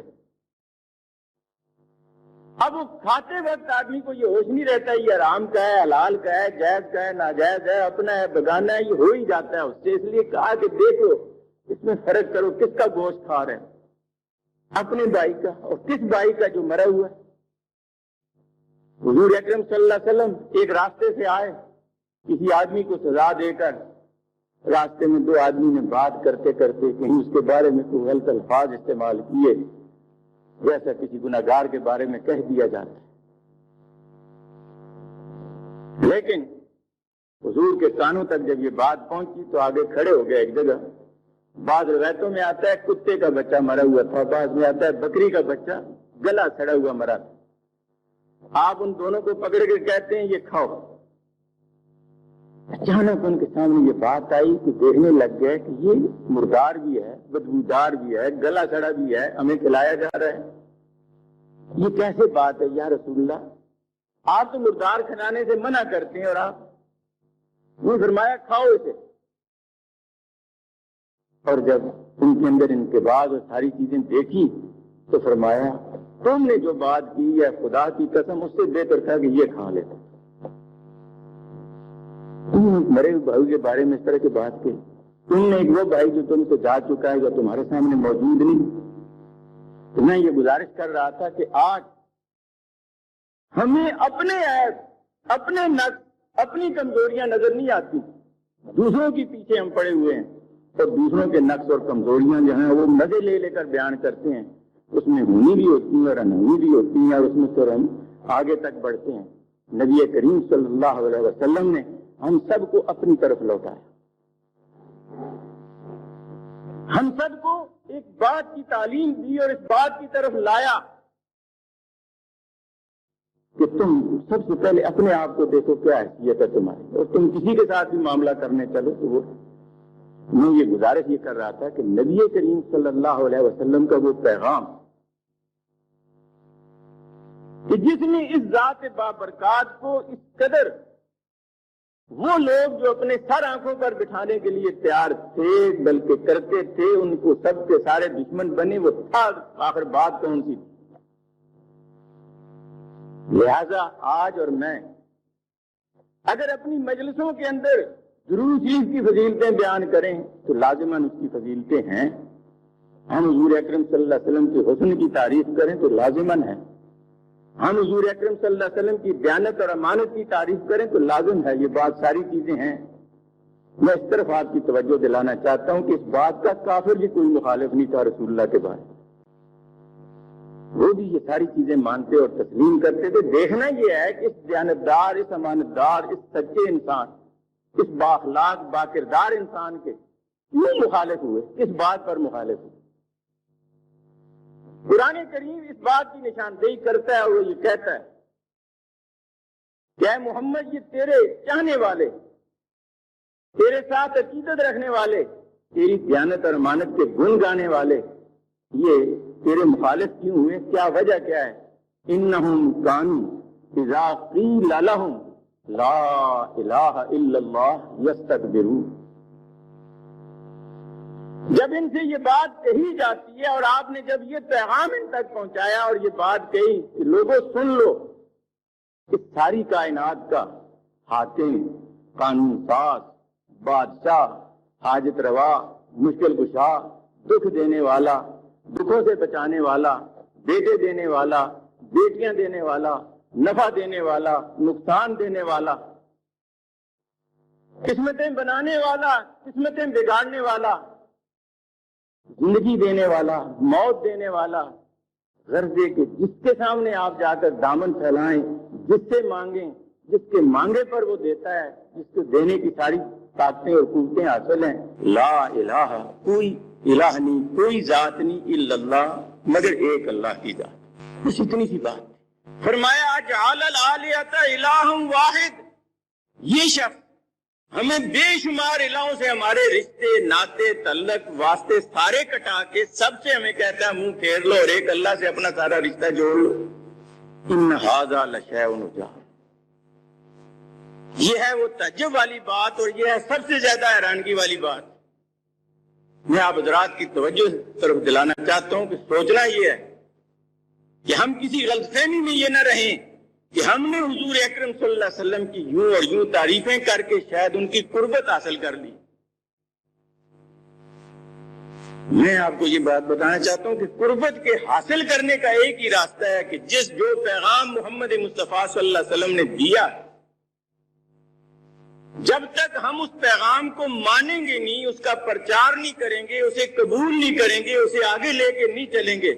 اب وہ کھاتے وقت آدمی کو یہ ہوش نہیں رہتا یہ حرام کا ہے، حلال کا ہے، جائز کا ہے، ناجائز ہے، اپنا ہے، بیگانہ ہے، یہ ہو ہی جاتا ہے اس سے۔ اس لیے کہا کہ دیکھو اس میں فرق کرو، کس کا گوشت کھا رہے ہیں، اپنے بھائی کا، اور کس بھائی کا جو مرا ہوا ہے۔ حضور اکرم صلی اللہ علیہ وسلم ایک راستے سے آئے، کسی آدمی کو سزا دے کر راستے میں دو آدمی نے بات کرتے کرتے کہیں اس کے بارے میں کوئی غلط الفاظ استعمال کیے، جیسا کسی گناہگار کے بارے میں کہہ دیا جاتا ہے۔ لیکن حضور کے کانوں تک جب یہ بات پہنچی تو آگے کھڑے ہو گئے ایک جگہ۔ بعض روایتوں میں آتا ہے کتے کا بچہ مرا ہوا تھا، بعض میں آتا ہے بکری کا بچہ گلا سڑا ہوا مرا تھا۔ آپ ان دونوں کو پکڑ کے کہتے ہیں یہ کھاؤ۔ اچانک ان کے سامنے یہ بات آئی کہ دیکھنے لگ گئے کہ یہ مردار بھی ہے، بدبودار بھی ہے، گلا سڑا بھی ہے، ہمیں کھلایا جا رہا ہے، یہ کیسے بات ہے یا رسول اللہ؟ آپ تو مردار کھلانے سے منع کرتے ہیں اور آپ وہ فرمایا کھاؤ اسے۔ اور جب ان کے اندر انقباض اور ساری چیزیں دیکھی تو فرمایا تم نے جو بات کی ہے خدا کی قسم اس سے بہتر تھا کہ یہ کھا لیتے۔ تم مرے بھائی کے بارے میں اس طرح کی بات کی، تم نے ایک وہ بھائی جو تم سے جا چکا ہے جو تمہارے سامنے موجود نہیں۔ تو میں یہ گزارش کر رہا تھا کہ آج ہمیں اپنے عیب، اپنے نقص، اپنی کمزوریاں نظر نہیں آتی، دوسروں کے پیچھے ہم پڑے ہوئے ہیں، اور دوسروں کے نقص اور کمزوریاں جو ہیں وہ مزے لے لے کر بیان کرتے ہیں، اس میں ہونی بھی ہوتی ہیں اور انہونی بھی ہوتی ہیں، اور اس میں پھر ہم آگے تک بڑھتے ہیں۔ نبی کریم صلی اللہ علیہ وسلم نے ہم سب کو اپنی طرف لوٹایا، ہم سب کو ایک بات کی تعلیم دی اور اس بات کی طرف لایا کہ تم سب سے پہلے اپنے آپ کو دیکھو کیا حیثیت ہے تمہاری، اور تم کسی کے ساتھ بھی معاملہ کرنے چلو تو وہ۔ میں یہ گزارش یہ کر رہا تھا کہ نبی کریم صلی اللہ علیہ وسلم کا وہ پیغام کہ جس نے اس ذات بابرکات کو اس قدر، وہ لوگ جو اپنے سر آنکھوں پر بٹھانے کے لیے تیار تھے بلکہ کرتے تھے، ان کو سب کے سارے دشمن بنے، وہ تھا آخر بات کون سی؟ لہذا آج اور میں اگر اپنی مجلسوں کے اندر ضرور چیز کی فضیلتیں بیان کریں تو لازماً اس کی فضیلتیں ہیں، ہم حضور اکرم صلی اللہ علیہ وسلم کے حسن کی تعریف کریں تو لازماً ہے، ہم حضور اکرم صلی اللہ علیہ وسلم کی دیانت اور امانت کی تعریف کریں تو لازم ہے، یہ بات ساری چیزیں ہیں۔ میں اس طرف آپ کی توجہ دلانا چاہتا ہوں کہ اس بات کا کافر بھی کوئی مخالف نہیں تھا رسول اللہ کے بارے، وہ بھی یہ ساری چیزیں مانتے اور تسلیم کرتے تھے۔ دیکھنا یہ ہے کہ اس دیانتدار، اس امانتدار، اس سچے انسان، اس بااخلاق باکردار انسان کے کیوں مخالف ہوئے، کس بات پر مخالف ہوئے؟ قرآن کریم اس بات کی نشاندہی کرتا ہے اور وہ یہ کہتا ہے کہ اے محمد، یہ تیرے چاہنے والے، تیرے ساتھ عقیدت رکھنے والے، تیری دیانت اور امانت کے گن گانے والے، یہ تیرے مخالف کیوں ہوئے؟ کیا وجہ کیا ہے؟ انہم کانوا اذا قیل لہم لا الہ الا اللہ یستکبرون، جب ان سے یہ بات کہی جاتی ہے اور آپ نے جب یہ پیغام ان تک پہنچایا اور یہ بات کہی کہ لوگوں سن لو کہ ساری کائنات کا حاکم، قانون ساز، بادشاہ، حاجت روا، مشکل کشا، دکھ دینے والا، دکھوں سے بچانے والا، بیٹے دینے والا، بیٹیاں دینے والا، نفع دینے والا، نقصان دینے والا، قسمتیں بنانے والا، قسمتیں بگاڑنے والا، زندگی دینے والا، موت دینے والا، غرضے کہ جس کے سامنے آپ جا کر دامن پھیلائیں، جس سے مانگیں، جس کے مانگے پر وہ دیتا ہے، جس کو دینے کی ساری طاقتیں اور قوتیں حاصل ہیں. لا الہ، کوئی الہ نہیں، کوئی ذات نہیں، الا اللہ، مگر ایک اللہ کی ذات. بس اتنی سی بات. فرمایا جعل الآلہۃ الہ واحد. یہ شخص ہمیں بے شمار الہوں سے ہمارے رشتے، ناطے، تعلق، واسطے سارے کٹا کے سب سے ہمیں کہتا ہے منہ پھیر لو اور ایک اللہ سے اپنا سارا رشتہ جوڑ لو. ان ھذا لشیء عجاب. یہ ہے وہ تعجب والی بات اور یہ ہے سب سے زیادہ حیرانگی والی بات. میں آپ حضرات کی توجہ طرف دلانا چاہتا ہوں کہ سوچنا یہ ہے کہ ہم کسی غلط فہمی میں یہ نہ رہیں کہ ہم نے حضور اکرم صلی اللہ علیہ وسلم کی یوں اور یوں تعریفیں کر کے شاید ان کی قربت حاصل کر لی. میں آپ کو یہ بات بتانا چاہتا ہوں کہ قربت کے حاصل کرنے کا ایک ہی راستہ ہے کہ جو پیغام محمد مصطفیٰ صلی اللہ علیہ وسلم نے دیا، جب تک ہم اس پیغام کو مانیں گے نہیں، اس کا پرچار نہیں کریں گے، اسے قبول نہیں کریں گے، اسے آگے لے کے نہیں چلیں گے،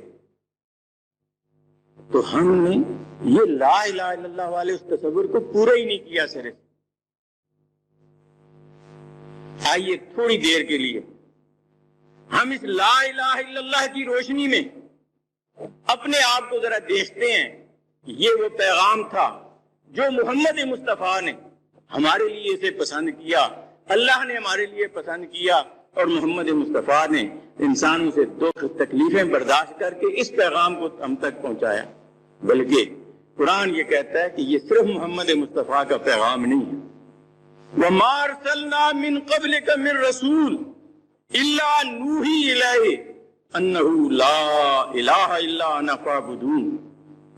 تو ہم نے یہ لا الہ الا اللہ والے اس تصور کو پورا ہی نہیں کیا. سرے آئیے تھوڑی دیر کے لیے ہم اس لا الہ الا اللہ کی روشنی میں اپنے آپ کو ذرا دیکھتے ہیں. یہ وہ پیغام تھا جو محمد مصطفیٰ نے ہمارے لیے اسے پسند کیا، اللہ نے ہمارے لیے پسند کیا، اور محمد مصطفیٰ نے انسانوں سے دکھ تکلیفیں برداشت کر کے اس پیغام کو ہم تک پہنچایا. بلکہ قرآن یہ کہتا ہے کہ یہ صرف محمد مصطفیٰ کا پیغام نہیں ہے. وَمَا أَرْسَلْنَا مِن قَبْلِكَ مِن رَسُولٍ إِلَّا نُوحِي إِلَيْهِ أَنَّهُ لَا إِلَٰهَ إِلَّا أَنَا فَاعْبُدُونِ.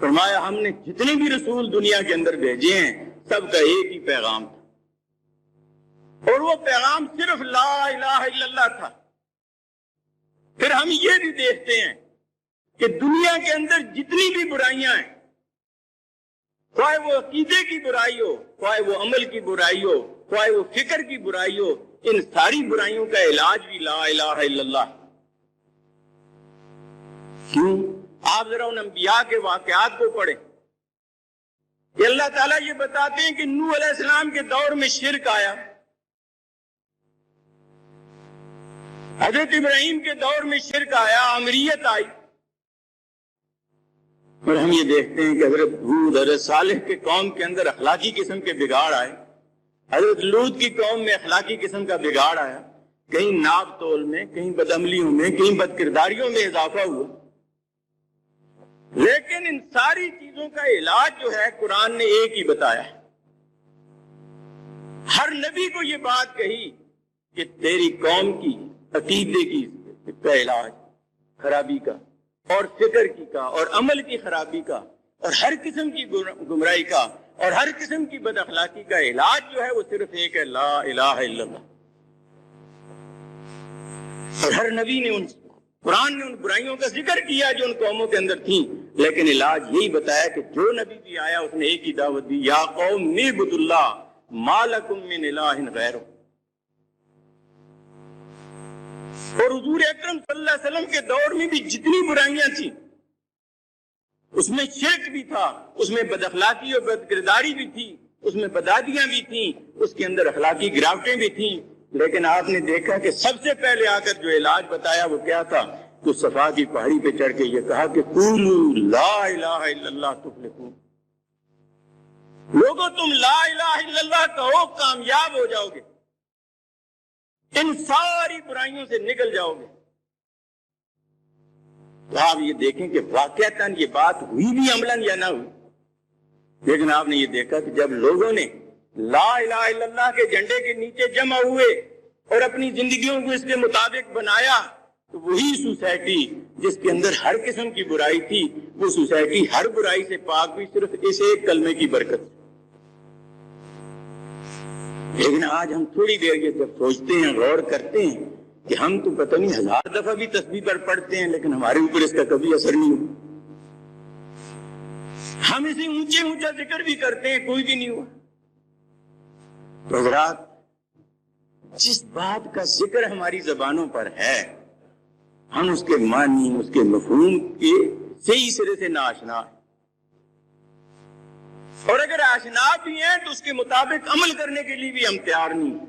فرمایا ہم نے جتنے بھی رسول دنیا کے اندر بھیجے ہیں سب کا ایک ہی پیغام تھا، اور وہ پیغام صرف لا الہ الا اللہ تھا. پھر ہم یہ بھی دیکھتے ہیں کہ دنیا کے اندر جتنی بھی برائیاں ہیں، خواہ وہ عقیدے کی برائی ہو، خواہ وہ عمل کی برائی ہو، خواہ وہ فکر کی برائی ہو، ان ساری برائیوں کا علاج بھی لا الہ الا اللہ. کیوں؟ آپ ذرا ان انبیاء کے واقعات کو پڑھیں کہ اللہ تعالیٰ یہ بتاتے ہیں کہ نوح علیہ السلام کے دور میں شرک آیا، حضرت ابراہیم کے دور میں شرک آیا، امریت آئی، اور ہم یہ دیکھتے ہیں کہ حضرت ہود، حضرت صالح کے قوم کے اندر اخلاقی قسم کے بگاڑ آئے، حضرت لوط کی قوم میں اخلاقی قسم کا بگاڑ آیا، کہیں ناپ تول میں، کہیں بدعملیوں میں، کہیں بد کرداریوں میں اضافہ ہوا. لیکن ان ساری چیزوں کا علاج جو ہے قرآن نے ایک ہی بتایا ہے. ہر نبی کو یہ بات کہی کہ تیری قوم کی عقیدے کی کا علاج خرابی کا، اور فکر کی کا، اور عمل کی خرابی کا، اور ہر قسم کی گمراہی کا، اور ہر قسم کی بد اخلاقی کا علاج جو ہے وہ صرف ایک ہے، لا الہ الا اللہ. اور ہر نبی نے قرآن نے ان برائیوں کا ذکر کیا جو ان قوموں کے اندر تھیں، لیکن علاج یہی بتایا کہ جو نبی بھی آیا اس نے ایک ہی دعوت دی، یا قوم اعبدوا اللہ ما لکم من الہ غیرہ. اور حضور اکرم صلی اللہ علیہ وسلم کے دور میں بھی جتنی برائیاں تھیں اس میں شرک بھی تھا، اس میں بد اخلاقی اور بد کرداری بھی تھی، اس میں بدعتیاں بھی تھیں، اس کے اندر اخلاقی گراوٹیں بھی تھیں. لیکن آپ نے دیکھا کہ سب سے پہلے آ کر جو علاج بتایا وہ کیا تھا؟ تو صفا کی پہاڑی پہ چڑھ کے یہ کہا کہ قولوا لا الہ الا اللہ تفلحون. لوگوں تم لا الہ الا اللہ کہو، کامیاب ہو جاؤ گے، ان ساری برائیوں سے نکل جاؤ گے. تو آپ یہ دیکھیں کہ واقعتاً یہ بات ہوئی بھی عملاً یا نہ ہوئی. لیکن آپ نے یہ دیکھا کہ جب لوگوں نے لا الہ الا اللہ کے جھنڈے کے نیچے جمع ہوئے اور اپنی زندگیوں کو اس کے مطابق بنایا تو وہی سوسائٹی جس کے اندر ہر قسم کی برائی تھی وہ سوسائٹی ہر برائی سے پاک ہوئی صرف اس ایک کلمے کی برکت سے۔ لیکن آج ہم تھوڑی دیر کے جب سوچتے ہیں، غور کرتے ہیں کہ ہم تو پتہ نہیں 1000 دفعہ بھی تسبیح پر پڑھتے ہیں لیکن ہمارے اوپر اس کا کبھی اثر نہیں ہوا۔ ہم اسے اونچا ذکر بھی کرتے ہیں، کوئی بھی نہیں ہوا۔ تو حضرات، جس بات کا ذکر ہماری زبانوں پر ہے ہم اس کے معنی، اس کے مفہوم کے صحیح سرے سے ناآشنا ہیں، اور اگر آشنا بھی ہیں تو اس کے مطابق عمل کرنے کے لیے بھی ہم تیار نہیں ہیں۔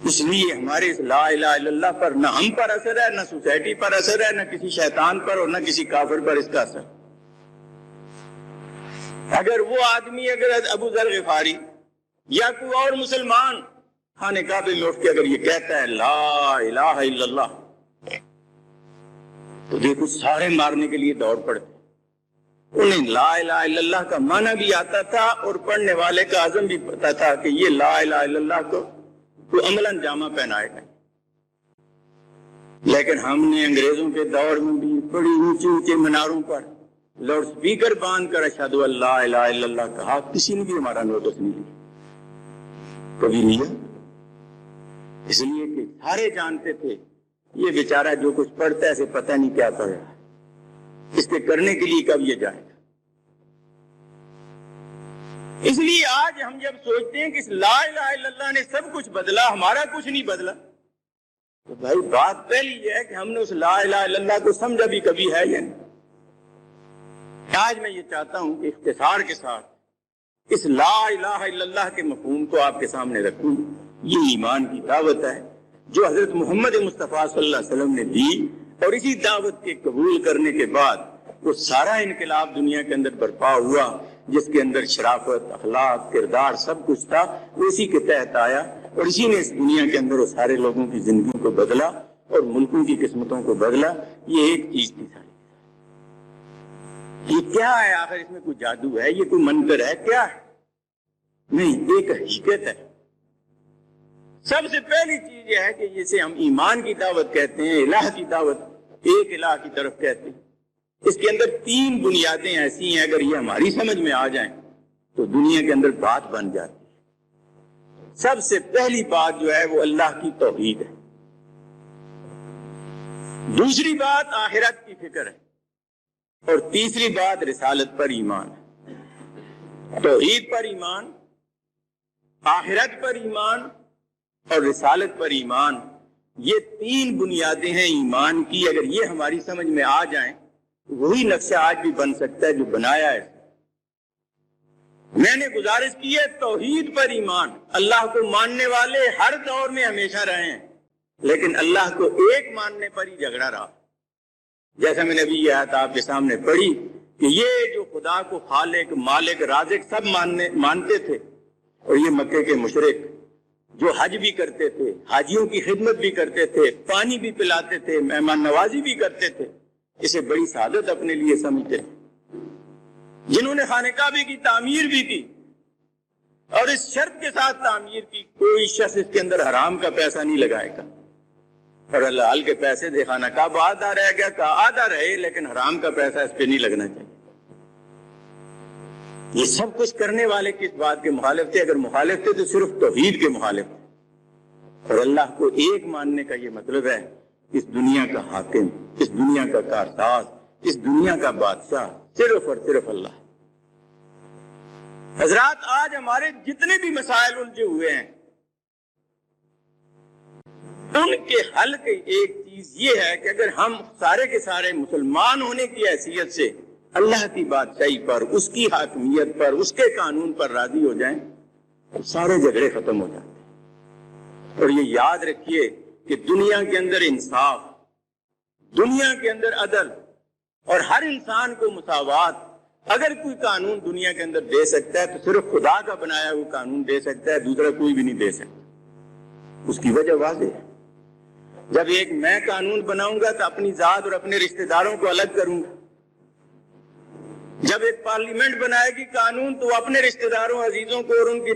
اس لیے ہمارے اس لا الہ الا اللہ پر نہ ہم پر اثر ہے، نہ سوسائٹی پر اثر ہے، نہ کسی شیطان پر اور نہ کسی کافر پر اس کا اثر۔ اگر وہ آدمی، اگر ابو ذر غفاری یا کوئی اور مسلمان خانہ کعبے میں اٹھ کے اگر یہ کہتا ہے لا الہ الا اللہ، تو دیکھو سارے مارنے کے لیے دوڑ پڑتے۔ انہیں لا الہ الا اللہ کا معنی بھی آتا تھا اور پڑھنے والے کا عزم بھی پتا تھا کہ یہ لا الہ الا اللہ کو عملاً جامہ پہنائے گا۔ لیکن ہم نے انگریزوں کے دور میں بھی بڑی اونچے اونچے مناروں پر لاؤڈ سپیکر باندھ کر اشہد ان لا الہ الا اللہ کہا، کسی نے بھی ہمارا نوٹس نہیں لیا، کبھی نہیں لیا۔ اس لیے کہ سارے جانتے تھے یہ بیچارہ جو کچھ پڑھتا ہے اسے پتہ نہیں کیا پڑھ رہا ہے، اس کے کرنے کے لیے کب یہ جائے گا۔ اس لیے آج ہم جب سوچتے ہیں کہ اس لا الہ الا اللہ نے سب کچھ بدلا، ہمارا کچھ نہیں بدلا، تو بھائی بات پہلی یہ ہے کہ ہم نے اس لا الہ الا اللہ کو سمجھا بھی کبھی ہے یا نہیں۔ آج میں یہ چاہتا ہوں کہ اختصار کے ساتھ اس لا الہ الا اللہ کے مفہوم کو آپ کے سامنے رکھوں۔ یہ ایمان کی دعوت ہے جو حضرت محمد مصطفیٰ صلی اللہ علیہ وسلم نے دی، اور اسی دعوت کے قبول کرنے کے بعد وہ سارا انقلاب دنیا کے اندر برپا ہوا جس کے اندر شرافت، اخلاق، کردار سب کچھ تھا، وہ اسی کے تحت آیا، اور اسی نے اس دنیا کے اندر وہ سارے لوگوں کی زندگیوں کو بدلا اور ملکوں کی قسمتوں کو بدلا۔ یہ ایک چیز تھی ساری۔ یہ کیا ہے آخر؟ اس میں کوئی جادو ہے؟ یہ کوئی منتر ہے؟ کیا ہے؟ نہیں، ایک حقیقت ہے۔ سب سے پہلی چیز یہ ہے کہ جسے ہم ایمان کی دعوت کہتے ہیں، الہ کی دعوت، ایک الہ کی طرف کہتے ہیں، اس کے اندر 3 بنیادیں ایسی ہیں، اگر یہ ہماری سمجھ میں آ جائیں تو دنیا کے اندر بات بن جاتی ہے۔ سب سے پہلی بات جو ہے وہ اللہ کی توحید ہے، دوسری بات آخرت کی فکر ہے، اور تیسری بات رسالت پر ایمان ہے۔ توحید پر ایمان، آخرت پر ایمان اور رسالت پر ایمان، یہ 3 بنیادیں ہیں ایمان کی۔ اگر یہ ہماری سمجھ میں آ جائیں تو وہی نقشہ آج بھی بن سکتا ہے جو بنایا ہے۔ میں نے گزارش کی ہے توحید پر ایمان۔ اللہ کو ماننے والے ہر دور میں ہمیشہ رہے ہیں، لیکن اللہ کو ایک ماننے پر ہی جھگڑا رہا۔ جیسا میں نے ابھی یہ آیت آپ کے سامنے پڑھی کہ یہ جو خدا کو خالق، مالک، رازق سب مانتے تھے، اور یہ مکے کے مشرک جو حج بھی کرتے تھے، حاجیوں کی خدمت بھی کرتے تھے، پانی بھی پلاتے تھے، مہمان نوازی بھی کرتے تھے، اسے بڑی سعادت اپنے لیے سمجھتے تھے، جنہوں نے خانہ کعبے کی تعمیر بھی کی، اور اس شرط کے ساتھ تعمیر کی کوئی شخص اس کے اندر حرام کا پیسہ نہیں لگائے گا، اور حلال کے پیسے دے خانہ کعبہ آدھا رہ گیا، کہا آدھا رہے لیکن حرام کا پیسہ اس پہ نہیں لگنا چاہیے۔ یہ سب کچھ کرنے والے کس بات کے مخالف تھے؟ اگر مخالف تھے تو صرف توحید کے مخالف تھے، اور اللہ کو ایک ماننے کا یہ مطلب ہے اس دنیا کا حاکم، اس دنیا کا کارساز، اس دنیا کا بادشاہ صرف اور صرف اللہ۔ حضرات، آج ہمارے جتنے بھی مسائل الجھے ہوئے ہیں ان کے حل کی ایک چیز یہ ہے کہ اگر ہم سارے کے سارے مسلمان ہونے کی حیثیت سے اللہ کی بادشاہی پر، اس کی حاکمیت پر، اس کے قانون پر راضی ہو جائیں تو سارے جھگڑے ختم ہو جاتے ہیں۔ اور یہ یاد رکھیے کہ دنیا کے اندر انصاف، دنیا کے اندر عدل اور ہر انسان کو مساوات اگر کوئی قانون دنیا کے اندر دے سکتا ہے تو صرف خدا کا بنایا ہوا قانون دے سکتا ہے، دوسرا کوئی بھی نہیں دے سکتا۔ اس کی وجہ واضح ہے۔ جب ایک میں قانون بناؤں گا تو اپنی ذات اور اپنے رشتہ داروں کو الگ کروں گا، جب ایک پارلیمنٹ بنائے گی قانون تو وہ اپنے رشتہ داروں، عزیزوں کو اور ان کی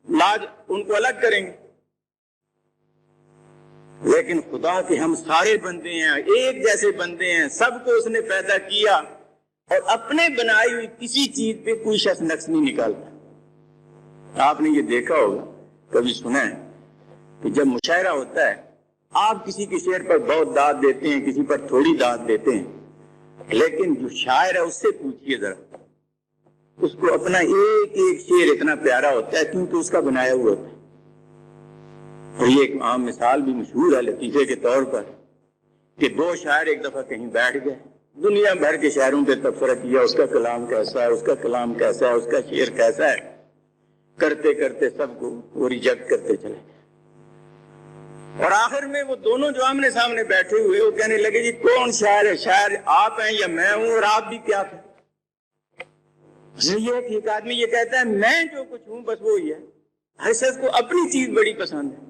لاج ان کو الگ کریں گے، لیکن خدا کے ہم سارے بندے ہیں، ایک جیسے بندے ہیں، سب کو اس نے پیدا کیا اور اپنے بنائی ہوئی کسی چیز پہ کوئی شخص نقص نہیں نکالتا۔ آپ نے یہ دیکھا ہوگا، کبھی سنا ہے کہ جب مشاعرہ ہوتا ہے آپ کسی کے شعر پر بہت داد دیتے ہیں، کسی پر تھوڑی داد دیتے ہیں، لیکن جو شاعر ہے اس سے پوچھئے ذرا، اس کو اپنا ایک ایک شعر اتنا پیارا ہوتا ہے کیونکہ اس کا بنایا ہوا ہوتا ہے۔ اور یہ ایک عام مثال بھی مشہور ہے لطیفے کے طور پر کہ دو شاعر ایک دفعہ کہیں بیٹھ گئے، دنیا بھر کے شاعروں پہ تبصرہ کیا، اس کا کلام کیسا ہے، اس کا کلام کیسا ہے، اس کا شعر کیسا ہے، کرتے کرتے سب کو وہ ریجیکٹ کرتے چلے گئے۔ اور آخر میں وہ دونوں جو آمنے سامنے بیٹھے ہوئے وہ کہنے لگے جی کون شاعر ہے، شاعر آپ ہیں یا میں ہوں، اور آپ بھی کیا تھے؟ یہ ایک آدمی یہ کہتا ہے میں جو کچھ ہوں بس وہی ہے۔ ہر شخص کو اپنی چیز بڑی پسند ہے۔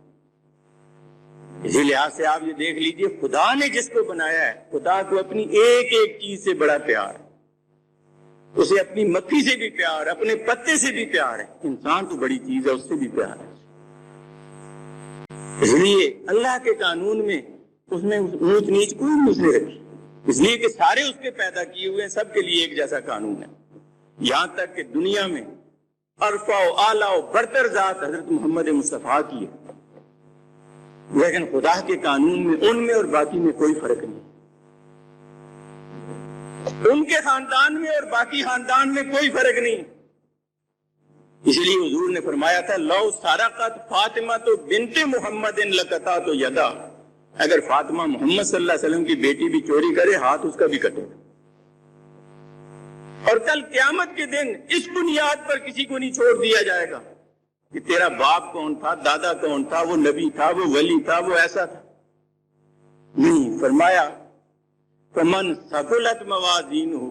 اسی لحاظ سے آپ یہ دیکھ لیجئے خدا نے جس کو بنایا ہے، خدا کو اپنی ایک ایک چیز سے بڑا پیار ہے، اسے اپنی مکھی سے بھی پیار ہے، اپنے پتے سے بھی پیار ہے۔ انسان تو بڑی چیز ہے، اس سے بھی پیار ہے۔ اس لیے اللہ کے قانون میں اس میں اونچ نیچ کوئی نہیں اس نے رکھی، اس لیے کہ سارے اس کے پیدا کیے ہوئے ہیں، سب کے لیے ایک جیسا قانون ہے۔ یہاں تک کہ دنیا میں عرفہ و اعلیٰ و برتر ذات حضرت محمد مصطفیٰ کی ہے، لیکن خدا کے قانون میں ان میں اور باقی میں کوئی فرق نہیں، ان کے خاندان میں اور باقی خاندان میں کوئی فرق نہیں۔ اس لیے حضور نے فرمایا تھا لو سرقت فاطمہ تو بنت محمد لقطعت تو یدا، اگر فاطمہ محمد صلی اللہ علیہ وسلم کی بیٹی بھی چوری کرے ہاتھ اس کا بھی کٹے گا۔ اور کل قیامت کے دن اس بنیاد پر کسی کو نہیں چھوڑ دیا جائے گا کہ تیرا باپ کون تھا، دادا کون تھا، وہ نبی تھا، وہ ولی تھا، وہ ایسا تھا، نہیں۔ فرمایا فمن ثقلت موازینہ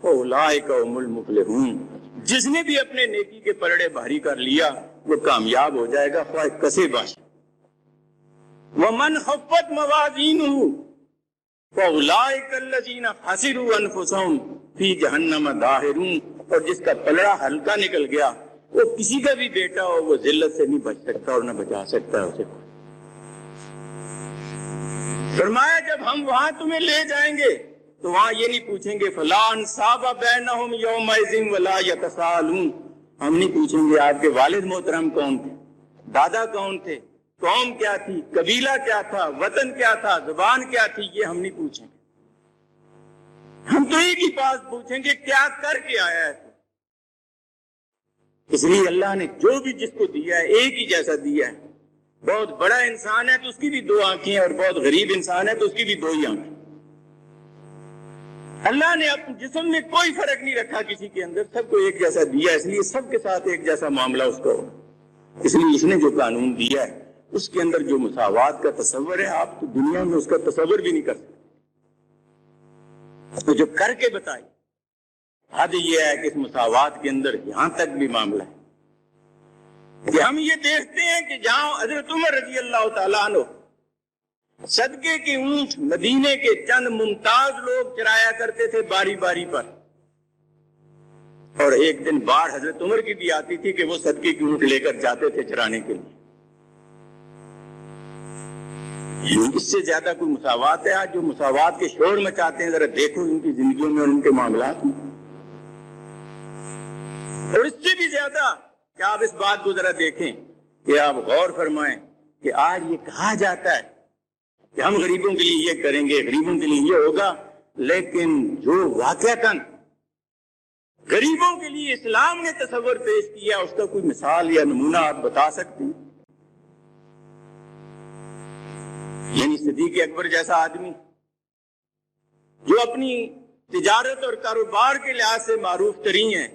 فاولئک هم المفلحون، جس نے بھی اپنے نیکی کے پلڑے بھاری کر لیا وہ کامیاب ہو جائے گا، خواہ کسے باشے۔ ومن خفت موازینہ فاولئک الذین خسروا انفسهم فی جہنم داخرون، اور جس کا پلڑا ہلکا نکل گیا وہ کسی کا بھی بیٹا ہو وہ ذلت سے نہیں بچ سکتا اور نہ بچا سکتا ہے اسے۔ فرمایا جب ہم وہاں تمہیں لے جائیں گے تو وہاں یہ نہیں پوچھیں گے فلاں انصاب بینہم یومئذ ولا یتساءلون، ہم نہیں پوچھیں گے آپ کے والد محترم کون تھے، دادا کون تھے، قوم کیا تھی، قبیلہ کیا تھا، وطن کیا تھا، زبان کیا تھی، یہ ہم نہیں پوچھیں گے۔ ہم تو ایک ہی بات پوچھیں گے کیا کر کے آیا ہے۔ اس لیے اللہ نے جو بھی جس کو دیا ہے ایک ہی جیسا دیا ہے۔ بہت بڑا انسان ہے تو اس کی بھی دو آنکھیں ہیں، اور بہت غریب انسان ہے تو اس کی بھی دو ہی آنکھیں۔ اللہ نے اپنے جسم میں کوئی فرق نہیں رکھا کسی کے اندر، سب کو ایک جیسا دیا، اس لیے سب کے ساتھ ایک جیسا معاملہ اس کو ہو۔ اس لیے اس نے جو قانون دیا ہے اس کے اندر جو مساوات کا تصور ہے آپ تو دنیا میں اس کا تصور بھی نہیں کر سکتے، تو جو کر کے بتائی حد یہ ہے کہ اس مساوات کے اندر یہاں تک بھی معاملہ ہے کہ ہم یہ دیکھتے ہیں کہ جہاں حضرت عمر رضی اللہ تعالیٰ عنہ صدقے کے اونٹ مدینے کے چند ممتاز لوگ چرایا کرتے تھے باری باری پر، اور ایک دن بار حضرت عمر کی بھی آتی تھی کہ وہ صدقے کے اونٹ لے کر جاتے تھے چرانے کے لیے۔ اس سے زیادہ کوئی مساوات ہے؟ آج جو مساوات کے شور مچاتے ہیں ذرا دیکھو ان کی زندگیوں میں اور ان کے معاملات میں۔ اور اس سے بھی زیادہ کہ آپ اس بات کو ذرا دیکھیں کہ آپ غور فرمائیں کہ آج یہ کہا جاتا ہے کہ ہم غریبوں کے لیے یہ کریں گے، غریبوں کے لیے یہ ہوگا، لیکن جو واقعتاً غریبوں کے لیے اسلام نے تصور پیش کیا اس کا کوئی مثال یا نمونہ آپ بتا سکتے ہیں؟ یعنی صدیق اکبر جیسا آدمی جو اپنی تجارت اور کاروبار کے لحاظ سے معروف ترین ہیں،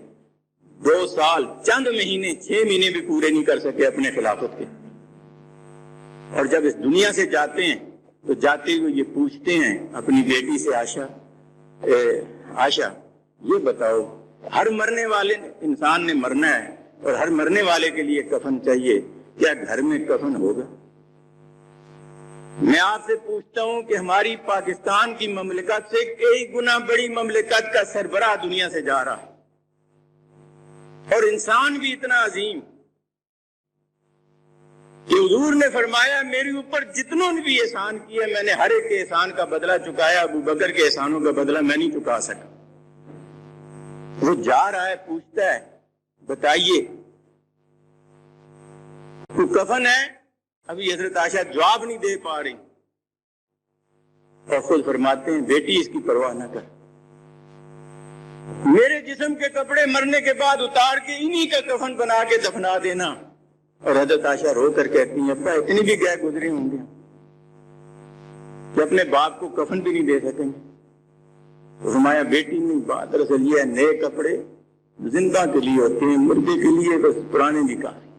2 سال چند مہینے 6 مہینے بھی پورے نہیں کر سکے اپنے خلافت کے، اور جب اس دنیا سے جاتے ہیں تو جاتے ہوئے یہ پوچھتے ہیں اپنی بیٹی سے عائشہ یہ بتاؤ ہر مرنے والے انسان نے مرنا ہے اور ہر مرنے والے کے لیے کفن چاہیے، کیا گھر میں کفن ہوگا؟ میں آپ سے پوچھتا ہوں کہ ہماری پاکستان کی مملکت سے کئی گنا بڑی مملکت کا سربراہ دنیا سے جا رہا ہے، اور انسان بھی اتنا عظیم کہ حضور نے فرمایا میرے اوپر جتنوں نے بھی احسان کیا میں نے ہر ایک کے احسان کا بدلہ چکایا، ابو بکر کے احسانوں کا بدلہ میں نہیں چکا سکا۔ وہ جا رہا ہے، پوچھتا ہے بتائیے کوئی کفن ہے؟ ابھی حضرت عائشہ جواب نہیں دے پا رہی، اور خود فرماتے ہیں بیٹی اس کی پرواہ نہ کر، میرے جسم کے کپڑے مرنے کے بعد اتار کے انہی کا کفن بنا کے دفنا دینا۔ اور حضرت عائشہ رو کر کہتی ہیں ابا اتنی بھی گئے گزرے ہوں گے کہ اپنے باپ کو کفن بھی نہیں دے سکیں گے۔ فرمایا بیٹی نہیں، بات اصل یہ ہے نئے کپڑے زندہ کے لیے ہوتے ہیں، مردے کے لیے بس پرانے بھی کافی۔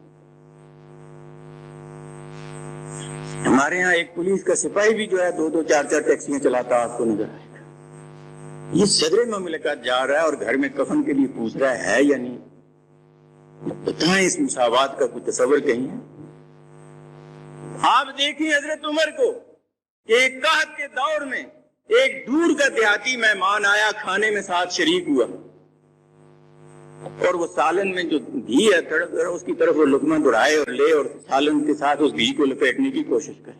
ہمارے ہاں ایک پولیس کا سپاہی بھی جو ہے 2-2 4-4 ٹیکسیاں چلاتا آپ کو نظر آئے گا۔ یہ صدر مملکت جا رہا ہے اور گھر میں کفن کے لیے پوچھ رہا ہے یا نہیں؟ بتائیں اس مساوات کا کوئی تصور کہیں ہے؟ آپ دیکھیں حضرت عمر کو کہ ایک قحط کے دور میں ایک دور کا دیہاتی مہمان آیا، کھانے میں ساتھ شریک ہوا، اور وہ سالن میں جو گھی ہے تڑپ اس کی طرف وہ لقمہ دوڑائے اور لے اور سالن کے ساتھ اس گھی کو لپیٹنے کی کوشش کرے۔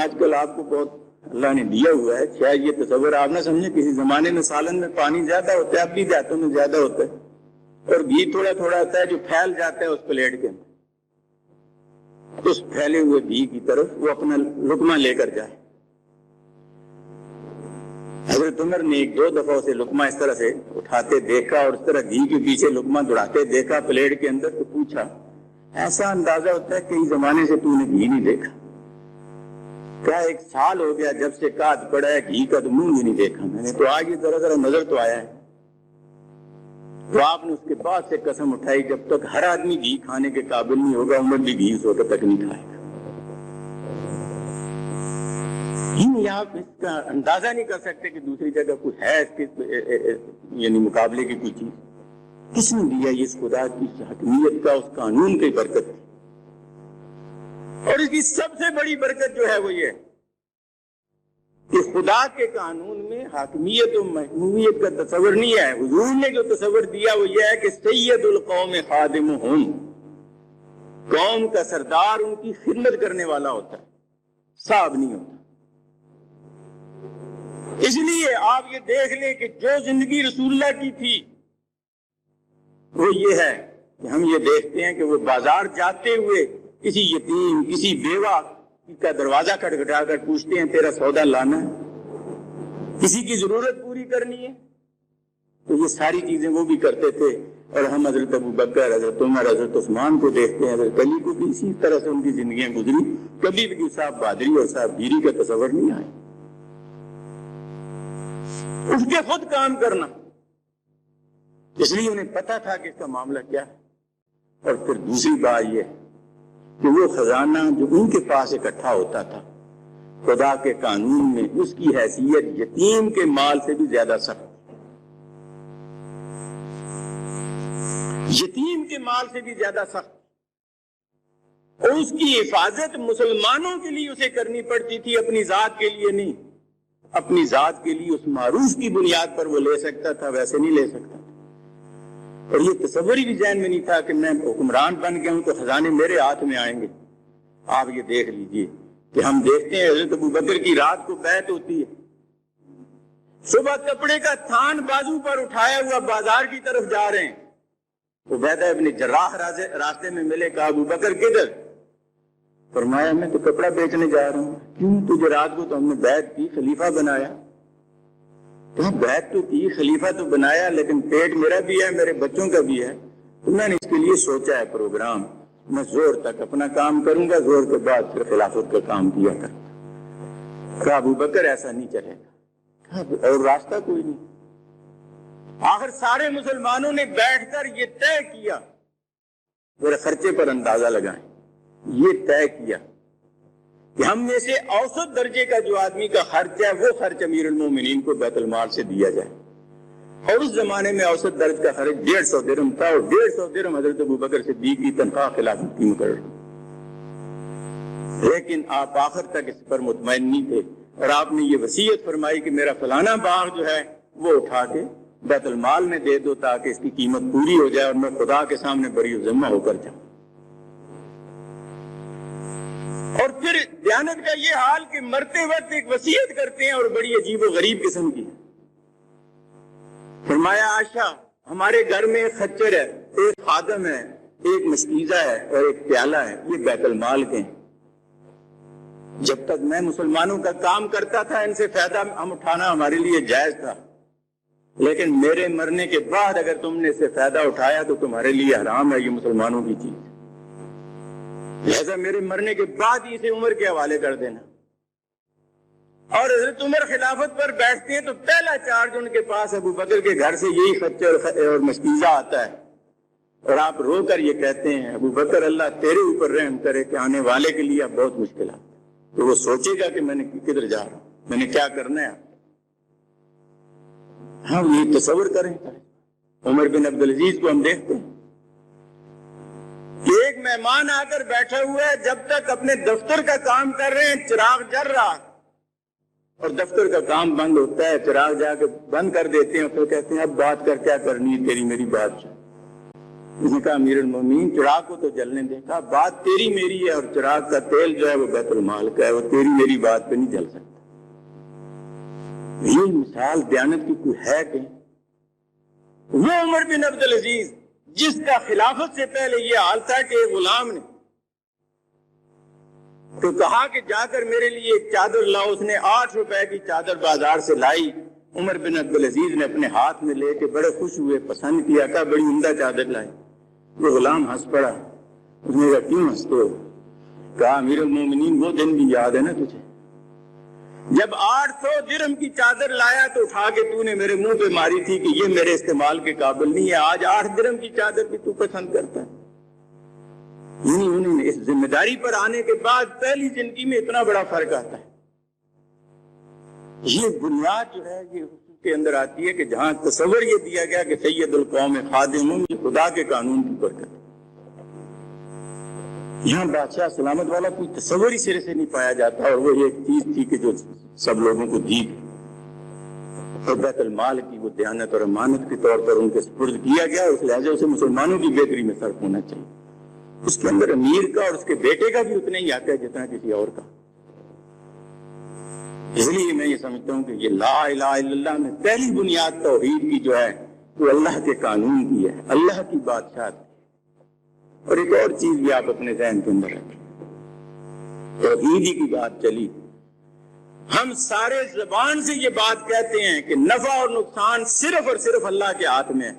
آج کل آپ کو بہت اللہ نے دیا ہوا ہے، شاید یہ تصور آپ نہ سمجھیں، کسی زمانے میں سالن میں پانی زیادہ ہوتا ہے، اب بھی دیہاتوں میں زیادہ ہوتا ہے، اور گھی تھوڑا تھوڑا ہوتا ہے جو پھیل جاتا ہے اس پلیٹ کے اندر۔ اس پھیلے ہوئے گھی کی طرف وہ اپنا لقمہ لے کر جائے۔ حضرت عمر نے 1-2 دفعہ اسے لقمہ اس طرح سے اٹھاتے دیکھا اور اس طرح گھی کے پیچھے لقمہ دوڑاتے دیکھا پلیٹ کے اندر، تو پوچھا ایسا اندازہ ہوتا ہے کئی زمانے سے تو نے گھی نہیں دیکھا؟ کیا 1 سال ہو گیا جب سے قحط پڑا ہے، گھی کا تو منہ بھی نہیں دیکھا میں نے، تو آج یہ ذرا ذرا نظر تو آیا ہے۔ تو آپ نے اس کے بعد سے قسم اٹھائی جب تک ہر آدمی گھی کھانے کے قابل نہیں ہوگا عمر بھی گھی اس وقت تک نہیں کھائے گا۔ آپ اس کا اندازہ نہیں کر سکتے کہ دوسری جگہ کوئی ہے اس کے یعنی مقابلے کی کوئی چیز۔ کس نے دیا یہ؟ اس خدا کی حکمیت کا، اس قانون کی برکت تھی۔ اور اس کی سب سے بڑی برکت جو ہے وہ یہ کہ خدا کے قانون میں حاکمیت و محکومیت کا تصور نہیں ہے۔ حضور نے جو تصور دیا وہ یہ ہے کہ سید القوم خادمہم، قوم کا سردار ان کی خدمت کرنے والا ہوتا ہے، صاحب نہیں ہوتا۔ اس لیے آپ یہ دیکھ لیں کہ جو زندگی رسول اللہ کی تھی وہ یہ ہے کہ ہم یہ دیکھتے ہیں کہ وہ بازار جاتے ہوئے کسی یتیم، کسی بیوہ کا دروازہ کھٹکھٹا کر پوچھتے ہیں تیرا سودا لانا ہے، کسی کی ضرورت پوری کرنی ہے، تو یہ ساری چیزیں وہ بھی کرتے تھے۔ اور ہم حضرت ابو بکر، حضرت عمر، حضرت عثمان کو دیکھتے ہیں، حضرت علی کو بھی اسی طرح سے ان کی زندگیاں گزری، کبھی بھی صاحب بہادری اور صاحب گیری کا تصور نہیں آئے۔ اٹھ کے خود کام کرنا، اس لیے انہیں پتا تھا کہ اس کا معاملہ کیا ہے۔ اور پھر دوسری بات یہ کہ وہ خزانہ جو ان کے پاس اکٹھا ہوتا تھا خدا کے قانون میں، اس کی حیثیت یتیم کے مال سے بھی زیادہ سخت، یتیم کے مال سے بھی زیادہ سخت، اور اس کی حفاظت مسلمانوں کے لیے اسے کرنی پڑتی تھی، اپنی ذات کے لیے نہیں۔ اپنی ذات کے لیے اس معروف کی بنیاد پر وہ لے سکتا تھا، ویسے نہیں لے سکتا تھا۔ اور یہ تصور بھی ذہن میں نہیں تھا کہ میں حکمران بن گیا ہوں تو خزانے میرے ہاتھ میں آئیں گے۔ آپ یہ دیکھ لیجئے کہ ہم دیکھتے ہیں حضرت ابو بکر کی رات کو بیعت ہوتی ہے، صبح کپڑے کا تھان بازو پر اٹھایا ہوا بازار کی طرف جا رہے ہیں، عبیدہ ابن جراح راستے میں ملے، کہا ابو بکر کدھر؟ فرمایا میں تو کپڑا بیچنے جا رہا ہوں۔ کیوں؟ تجھے رات کو تو ہم نے بیعت کی، خلیفہ بنایا۔ تو بیعت تو کی، خلیفہ تو بنایا، لیکن پیٹ میرا بھی ہے، میرے بچوں کا بھی ہے، تو میں نے اس کے لیے سوچا ہے پروگرام، میں زور تک اپنا کام کروں گا، زور کے بعد پھر خلافت کا کام کیا کرتا۔ کہا ابو بکر ایسا نہیں چلے گا، اور راستہ کوئی نہیں۔ آخر سارے مسلمانوں نے بیٹھ کر یہ طے کیا، میرے خرچے پر اندازہ لگائیں، یہ طے کیا کہ ہم میں سے اوسط درجے کا جو آدمی کا خرچ ہے وہ خرچ امیر المومنین کو بیت المال سے دیا جائے۔ اور اس زمانے میں اوسط درج کا خرچ 150 درہم تھا، اور 150 درہم حضرت ابو بکر صدیق کی تنخواہ خلافت کی مقرر تھی۔ لیکن آپ آخر تک اس پر مطمئن نہیں تھے، اور آپ نے یہ وصیت فرمائی کہ میرا فلانا باغ جو ہے وہ اٹھا کے بیت المال میں دے دو تاکہ اس کی قیمت پوری ہو جائے اور میں خدا کے سامنے بری ذمہ ہو کر جاؤں۔ اور پھر دیانت کا یہ حال کہ مرتے وقت ایک وصیت کرتے ہیں اور بڑی عجیب و غریب قسم کی. فرمایا عائشہ ہمارے گھر میں ایک خچر ہے، ایک خادم ہے، ایک مشکیزہ ہے اور ایک پیالہ ہے، یہ بیت المال کے ہیں. جب تک میں مسلمانوں کا کام کرتا تھا ان سے فائدہ ہم اٹھانا ہمارے لیے جائز تھا، لیکن میرے مرنے کے بعد اگر تم نے اس سے فائدہ اٹھایا تو تمہارے لیے حرام ہے، یہ مسلمانوں کی چیز. لہذا میرے مرنے کے بعد ہی اسے عمر کے حوالے کر دینا. اور حضرت عمر خلافت پر بیٹھتے ہیں تو پہلا چارج ان کے پاس ابو بکر کے گھر سے یہی خچر اور مشکیزہ آتا ہے، اور آپ رو کر یہ کہتے ہیں ابو بکر اللہ تیرے اوپر رحم کرے کہ آنے والے کے لیے اب بہت مشکلات. تو وہ سوچے گا کہ میں نے کدھر جا رہا ہوں، میں نے کیا کرنا ہے. ہاں یہ تصور کریں عمر بن عبدالعزیز کو ہم دیکھتے ہیں کہ ایک مہمان آ کر بیٹھا ہوا ہے، جب تک اپنے دفتر کا کام کر رہے ہیں چراغ جل رہا، اور دفتر کا کام بند ہوتا ہے چراغ جا کے بند کر دیتے ہیں، پھر کہتے ہیں اب بات کر کیا کرنی ہے تیری میری بات. اس نے کہا امیر المومنین چراغ کو تو جلنے دے. کہا بات تیری میری ہے اور چراغ کا تیل جو ہے وہ بیت المال کا ہے، وہ تیری میری بات پہ نہیں جل سکتا. یہ مثال دیانت کی کوئی ہے کہ وہ عمر بن عبدالعزیز جس کا خلافت سے پہلے یہ حال تھا کہ غلام نے تو کہا کہ جا کر میرے لیے ایک چادر لاؤ. اس نے 8 روپے کی چادر بازار سے لائی. عمر بن عبدالعزیز نے اپنے ہاتھ میں لے کے بڑے خوش ہوئے، پسند کیا، کہا بڑی عمدہ چادر لائی. وہ غلام ہنس پڑا. اس نے کہا کیوں ہنستے ہو؟ کہا امیر المومنین وہ دن بھی یاد ہے نا تجھے جب 800 درہم کی چادر لایا تو اٹھا کے تو نے میرے منہ پہ ماری تھی کہ یہ میرے استعمال کے قابل نہیں ہے، آج 8 درہم کی چادر بھی تو پسند کرتا ہے. یعنی انہوں نے اس ذمہ داری پر آنے کے بعد پہلی زندگی میں اتنا بڑا فرق آتا ہے. یہ بنیاد جو ہے یہ اس کے اندر آتی ہے کہ جہاں تصور یہ دیا گیا کہ سید القوم خادم، یہ خدا کے قانون کی برکت. یہاں بادشاہ سلامت والا کوئی تصور ہی سرے سے نہیں پایا جاتا، اور وہ ایک چیز تھی کہ جو سب لوگوں کو دی اور بیت المال کی وہ دیانت اور امانت کے طور پر ان کے سپرد کیا گیا. اس لہذا اسے مسلمانوں کی بہتری میں فرق ہونا چاہیے. اس کے اندر امیر کا اور اس کے بیٹے کا بھی اتنا ہی آتا ہے جتنا کسی اور کا. اس لیے میں یہ سمجھتا ہوں کہ یہ لا الہ الا اللہ میں پہلی بنیاد توحید کی جو ہے وہ اللہ کے قانون کی ہے، اللہ کی بادشاہت. اور ایک اور چیز بھی آپ اپنے ذہن کے اندر رکھیں، توحید ہی کی بات چلی. ہم سارے زبان سے یہ بات کہتے ہیں کہ نفع اور نقصان صرف اور صرف اللہ کے ہاتھ میں ہے.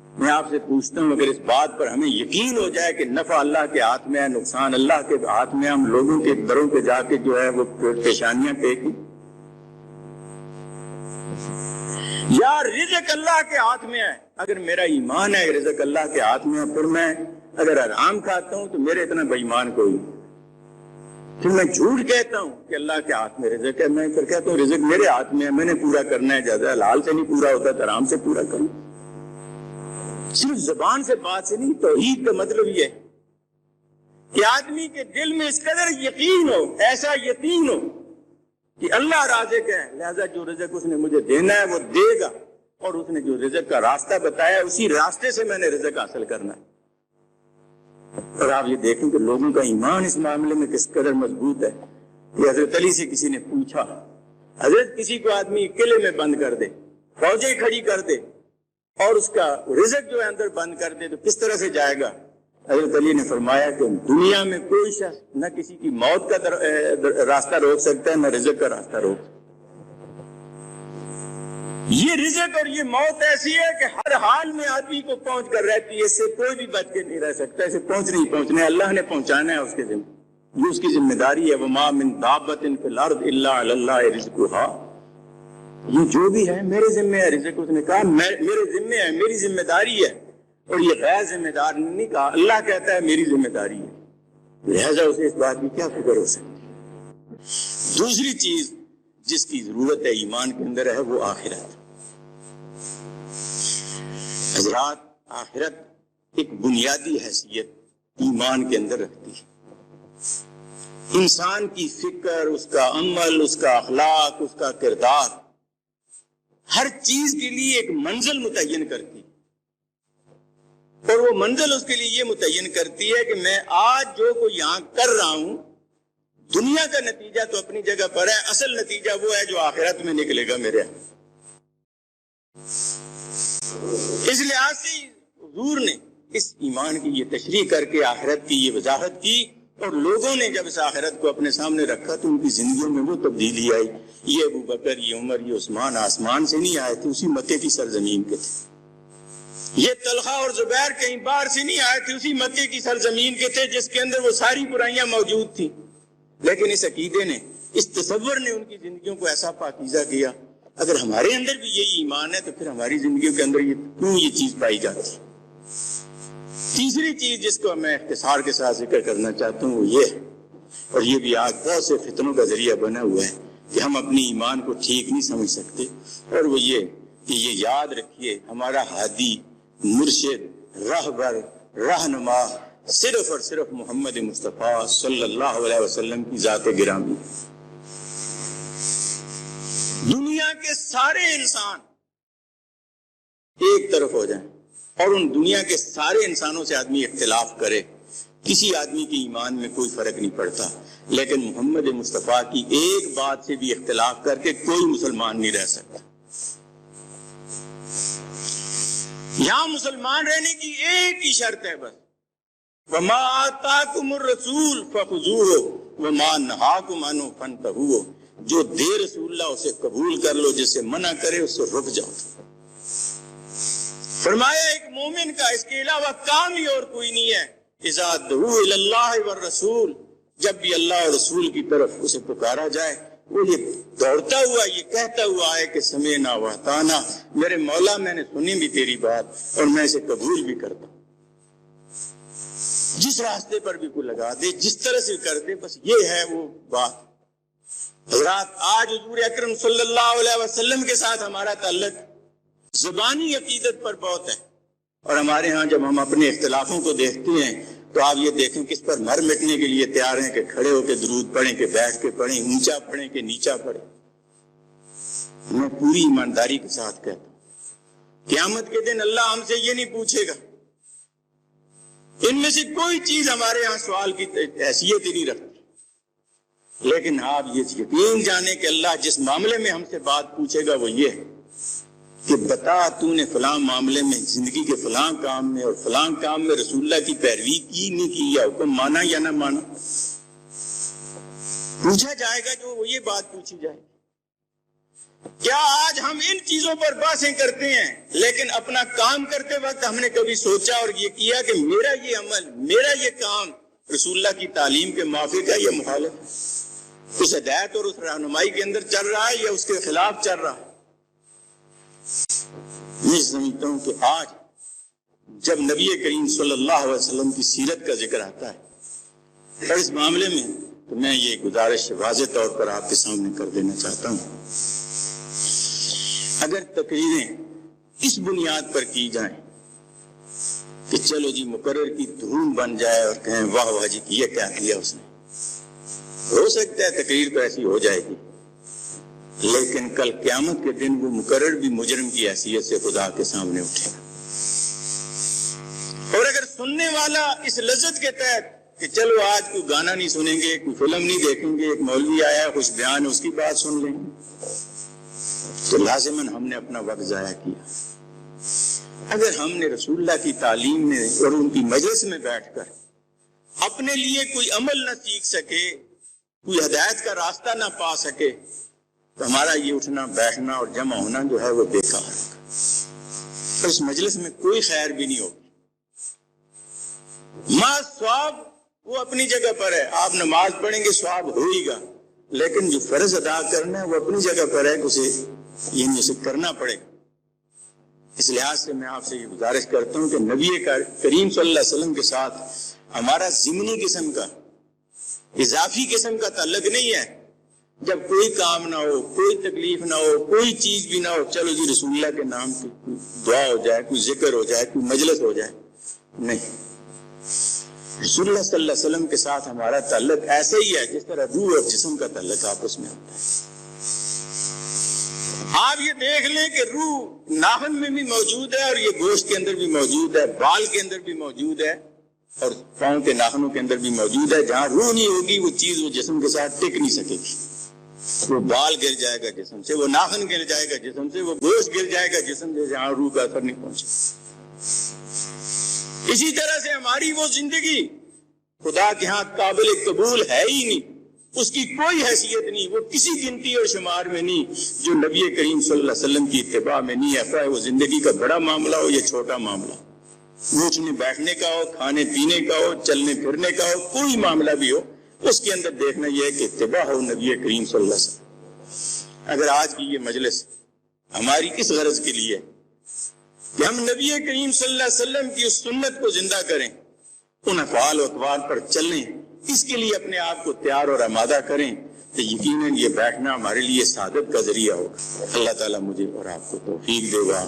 میں آپ سے پوچھتا ہوں اگر اس بات پر ہمیں یقین ہو جائے کہ نفع اللہ کے ہاتھ میں ہے، نقصان اللہ کے ہاتھ میں، ہم لوگوں کے دروں پہ جا کے جو ہے وہ پیشانیاں ٹیکیں، یا رزق اللہ کے ہاتھ میں ہے. اگر میرا ایمان ہے رزق اللہ کے ہاتھ میں ہے، پھر میں اگر حرام کھاتا ہوں تو میرے اتنا بے ایمان کوئی نہیں. پھر میں جھوٹ کہتا ہوں کہ اللہ کے ہاتھ میں رزق ہے، میں پھر کہتا ہوں رزق میرے ہاتھ میں ہے، میں نے پورا کرنا ہے، جزا حلال سے نہیں پورا ہوتا تو حرام سے پورا کروں. صرف زبان سے بات سے نہیں. توحید کا مطلب یہ ہے کہ آدمی کے دل میں اس قدر یقین ہو، ایسا یقین ہو کہ اللہ رازق ہے، لہذا جو رزق اس نے مجھے دینا ہے وہ دے گا، اور اس نے جو رزق کا راستہ بتایا اسی راستے سے میں نے رزق حاصل کرنا ہے. اور آپ یہ دیکھیں کہ لوگوں کا ایمان اس معاملے میں کس قدر مضبوط ہے کہ حضرت علی سے کسی نے پوچھا، حضرت کسی کو آدمی قلعے میں بند کر دے، فوجیں کھڑی کر دے اور اس کا رزق جو ہے اندر بند کر دے تو کس طرح سے جائے گا؟ حضرت علی نے فرمایا کہ دنیا میں کوئی شخص نہ کسی کی موت کا راستہ روک سکتا ہے، نہ رزق کا راستہ روک سکتا ہے. یہ رزق اور یہ موت ایسی ہے کہ ہر حال میں آدمی کو پہنچ کر رہتی ہے، اس سے کوئی بھی بچ کے نہیں رہ سکتا. اسے پہنچنا ہے، اللہ نے پہنچانا ہے، اس کے ذمہ، یہ اس کی ذمہ داری ہے. وَمَا مِن دَابَّةٍ فِي الْأَرْضِ إِلَّا عَلَى اللَّهِ رِزْقُهَا. یہ جو بھی ہے میرے ذمہ ہے رزق. اس نے کہا میرے ذمہ ہے، میری ذمہ داری ہے. اور یہ غیر ذمہ دار نہیں کہا، اللہ کہتا ہے میری ذمہ داری ہے، لہذا اسے اس بات کی کیا فکر ہو سکتی. دوسری چیز جس کی ضرورت ہے ایمان کے اندر ہے وہ آخرت. حضرات آخرت ایک بنیادی حیثیت ایمان کے اندر رکھتی ہے. انسان کی فکر، اس کا عمل، اس کا اخلاق، اس کا کردار ہر چیز کے لیے ایک منزل متعین کرتی، اور وہ منزل اس کے لیے یہ متعین کرتی ہے کہ میں آج جو کوئی یہاں کر رہا ہوں، دنیا کا نتیجہ تو اپنی جگہ پر ہے، اصل نتیجہ وہ ہے جو آخرت میں نکلے گا میرے۔ اس لحاظ سے حضور نے اس ایمان کی یہ تشریح کر کے آخرت کی یہ وضاحت کی، اور لوگوں نے جب اس آخرت کو اپنے سامنے رکھا تو ان کی زندگیوں میں وہ تبدیلی آئی۔ یہ ابو بکر، یہ عمر، یہ عثمان آسمان سے نہیں آئے تھے، اسی مکے کی سرزمین کے تھے۔ یہ طلحہ اور زبیر کہیں باہر سے نہیں آئے تھے، اسی مکے کی سرزمین کے تھے جس کے اندر وہ ساری برائیاں موجود تھیں، لیکن اس عقیدے نے، اس تصور نے ان کی زندگیوں کو ایسا پاکیزہ کیا۔ اگر ہمارے اندر بھی یہی ایمان ہے تو پھر ہماری زندگیوں کے اندر کیوں یہ چیز پائی جاتی ہے؟ تیسری چیز جس کو میں اختصار کے ساتھ ذکر کرنا چاہتا ہوں وہ یہ ہے، اور یہ بھی آج بہت سے فتنوں کا ذریعہ بنا ہوا ہے کہ ہم اپنی ایمان کو ٹھیک نہیں سمجھ سکتے، اور وہ یہ کہ یہ یاد رکھیے ہمارا ہادی، مرشد، رہبر، رہنما صرف اور صرف محمد مصطفیٰ صلی اللہ علیہ وسلم کی ذات گرامی۔ دنیا کے سارے انسان ایک طرف ہو جائیں اور ان دنیا کے سارے انسانوں سے آدمی اختلاف کرے، کسی آدمی کے ایمان میں کوئی فرق نہیں پڑتا، لیکن محمد مصطفیٰ کی ایک بات سے بھی اختلاف کر کے کوئی مسلمان نہیں رہ سکتا۔ یہاں مسلمان رہنے کی ایک ہی شرط ہے بس، وَمَا آتَاكُمُ الرَّسُولُ فَخُذُوهُ وَمَا نَهَاكُمْ عَنْهُ فَانْتَهُوا، جو دے رسول اللہ اسے قبول کر لو، جس سے منع کرے اس سے رک جاؤ۔ فرمایا ایک مومن کا اس کے علاوہ کام ہی اور کوئی نہیں ہے، اذا دعوا الی اللہ والرسول، جب بھی اللہ اور رسول کی طرف اسے پکارا جائے وہ یہ دوڑتا ہوا یہ کہتا ہوا ہے کہ سمعنا واطعنا، میرے مولا میں نے سنی بھی تیری بات اور میں اسے قبول بھی کرتا ہوں۔ جس راستے پر بھی کوئی لگا دے، جس طرح سے کر دے، بس یہ ہے وہ بات۔ حضرات آج حضور اکرم صلی اللہ علیہ وسلم کے ساتھ ہمارا تعلق زبانی عقیدت پر بہت ہے، اور ہمارے ہاں جب ہم اپنے اختلافوں کو دیکھتے ہیں تو آپ یہ دیکھیں کس پر مر مٹنے کے لیے تیار ہیں، کہ کھڑے ہو کے درود پڑھیں، کہ بیٹھ کے پڑھیں، اونچا پڑھیں کہ نیچا پڑھیں۔ میں پوری ایمانداری کے ساتھ کہتا ہوں قیامت کے دن اللہ ہم سے یہ نہیں پوچھے گا، ان میں سے کوئی چیز ہمارے ہاں سوال کی حیثیت ہی نہیں رکھتی، لیکن آپ یہ یقین جانیں کہ اللہ جس معاملے میں ہم سے بات پوچھے گا وہ یہ ہے کہ بتا تو نے فلاں معاملے میں زندگی کے فلاں کام میں اور فلاں کام میں رسول اللہ کی پیروی کی نہیں کی، یا حکم مانا یا نہ مانا، پوچھا جائے گا جو وہ یہ بات پوچھی جائے گی۔ کیا آج ہم ان چیزوں پر باتیں کرتے ہیں لیکن اپنا کام کرتے وقت ہم نے کبھی سوچا اور یہ کیا کہ میرا یہ عمل، میرا یہ کام رسول اللہ کی تعلیم کے موافق ہے یا مخالف ہے؟ اس ہدایت اور اس رہنمائی کے اندر چل رہا ہے یا اس کے خلاف چل رہا ہے؟ میں سمجھتا ہوں کہ آج جب نبی کریم صلی اللہ علیہ وسلم کی سیرت کا ذکر آتا ہے اور اس معاملے میں، تو میں یہ گزارش واضح طور پر آپ کے سامنے کر دینا چاہتا ہوں، اگر تقریریں اس بنیاد پر کی جائیں کہ چلو جی مقرر کی دھوم بن جائے اور کہیں واہ واہ جی یہ کیا کیا اس نے، ہو سکتا ہے تقریر تو ایسی ہو جائے گی، لیکن کل قیامت کے دن وہ مقرر بھی مجرم کی حیثیت سے خدا کے سامنے اٹھے گا۔ اور اگر سننے والا اس لذت کے تحت کہ چلو آج کوئی گانا نہیں سنیں گے، کوئی فلم نہیں دیکھیں گے، ایک مولوی آیا خوش بیان ہے اس کی بات سن لیں گے، تو لازماً ہم نے اپنا وقت ضائع کیا۔ اگر ہم نے رسول اللہ کی تعلیم میں اور ان کی مجلس میں بیٹھ کر اپنے لیے کوئی عمل نہ سیکھ سکے، کوئی ہدایت کا راستہ نہ پا سکے، تو ہمارا یہ اٹھنا بیٹھنا اور جمع ہونا جو ہے وہ بیکار ہوگا، تو اس مجلس میں کوئی خیر بھی نہیں ہوگی۔ ما ثواب وہ اپنی جگہ پر ہے، آپ نماز پڑھیں گے ثواب ہوئے گا، لیکن جو فرض ادا کرنا ہے وہ اپنی جگہ پر ہے کہ اسے کرنا پڑے گا۔ اس لحاظ سے میں آپ سے یہ گزارش کرتا ہوں کہ نبی کریم صلی اللہ علیہ وسلم کے ساتھ ہمارا ضمنی قسم کا، اضافی قسم کا تعلق نہیں ہے۔ جب کوئی کام نہ ہو، کوئی تکلیف نہ ہو، کوئی چیز بھی نہ ہو، چلو جی رسول اللہ کے نام کی دعا ہو جائے، کوئی ذکر ہو جائے، کوئی مجلس ہو جائے، نہیں، رسول اللہ صلی اللہ علیہ وسلم کے ساتھ ہمارا تعلق ایسے ہی ہے جس طرح روح اور جسم کا تعلق آپس میں ہوتا ہے۔ آپ یہ دیکھ لیں کہ روح ناخن میں بھی موجود ہے اور یہ گوشت کے اندر بھی موجود ہے، بال کے اندر بھی موجود ہے اور پاؤں کے ناخنوں کے اندر بھی موجود ہے. جہاں روح نہیں ہوگی وہ چیز وہ جسم کے ساتھ ٹک نہیں سکے گی. وہ بال گر جائے گا جسم سے، وہ ناخن گر جائے گا جسم سے، وہ گوشت گر جائے گا جسم سے، جہاں روح کا اثر نہیں پہنچے. اسی طرح سے ہماری وہ زندگی خدا کے ہاں قابل قبول ہے ہی نہیں، اس کی کوئی حیثیت نہیں، وہ کسی گنتی اور شمار میں نہیں جو نبی کریم صلی اللہ علیہ وسلم کی اتباع میں نہیں ہے. خواہ وہ زندگی کا بڑا معاملہ ہو یا چھوٹا معاملہ، اٹھنے بیٹھنے کا ہو، کھانے پینے کا ہو، چلنے پھرنے کا ہو، کوئی معاملہ بھی ہو، اس کے اندر دیکھنا یہ ہے کہ اتباع ہو نبی کریم صلی اللہ علیہ وسلم. اگر آج کی یہ مجلس ہماری اس غرض کے لیے کہ ہم نبی کریم صلی اللہ علیہ وسلم کی اس سنت کو زندہ کریں، ان افعال و اقوال پر چلیں، اس کے لیے اپنے آپ کو تیار اور آمادہ کریں، تو یقیناً یہ بیٹھنا ہمارے لیے سعادت کا ذریعہ ہوگا. اللہ تعالیٰ مجھے اور آپ کو توفیق دے گا.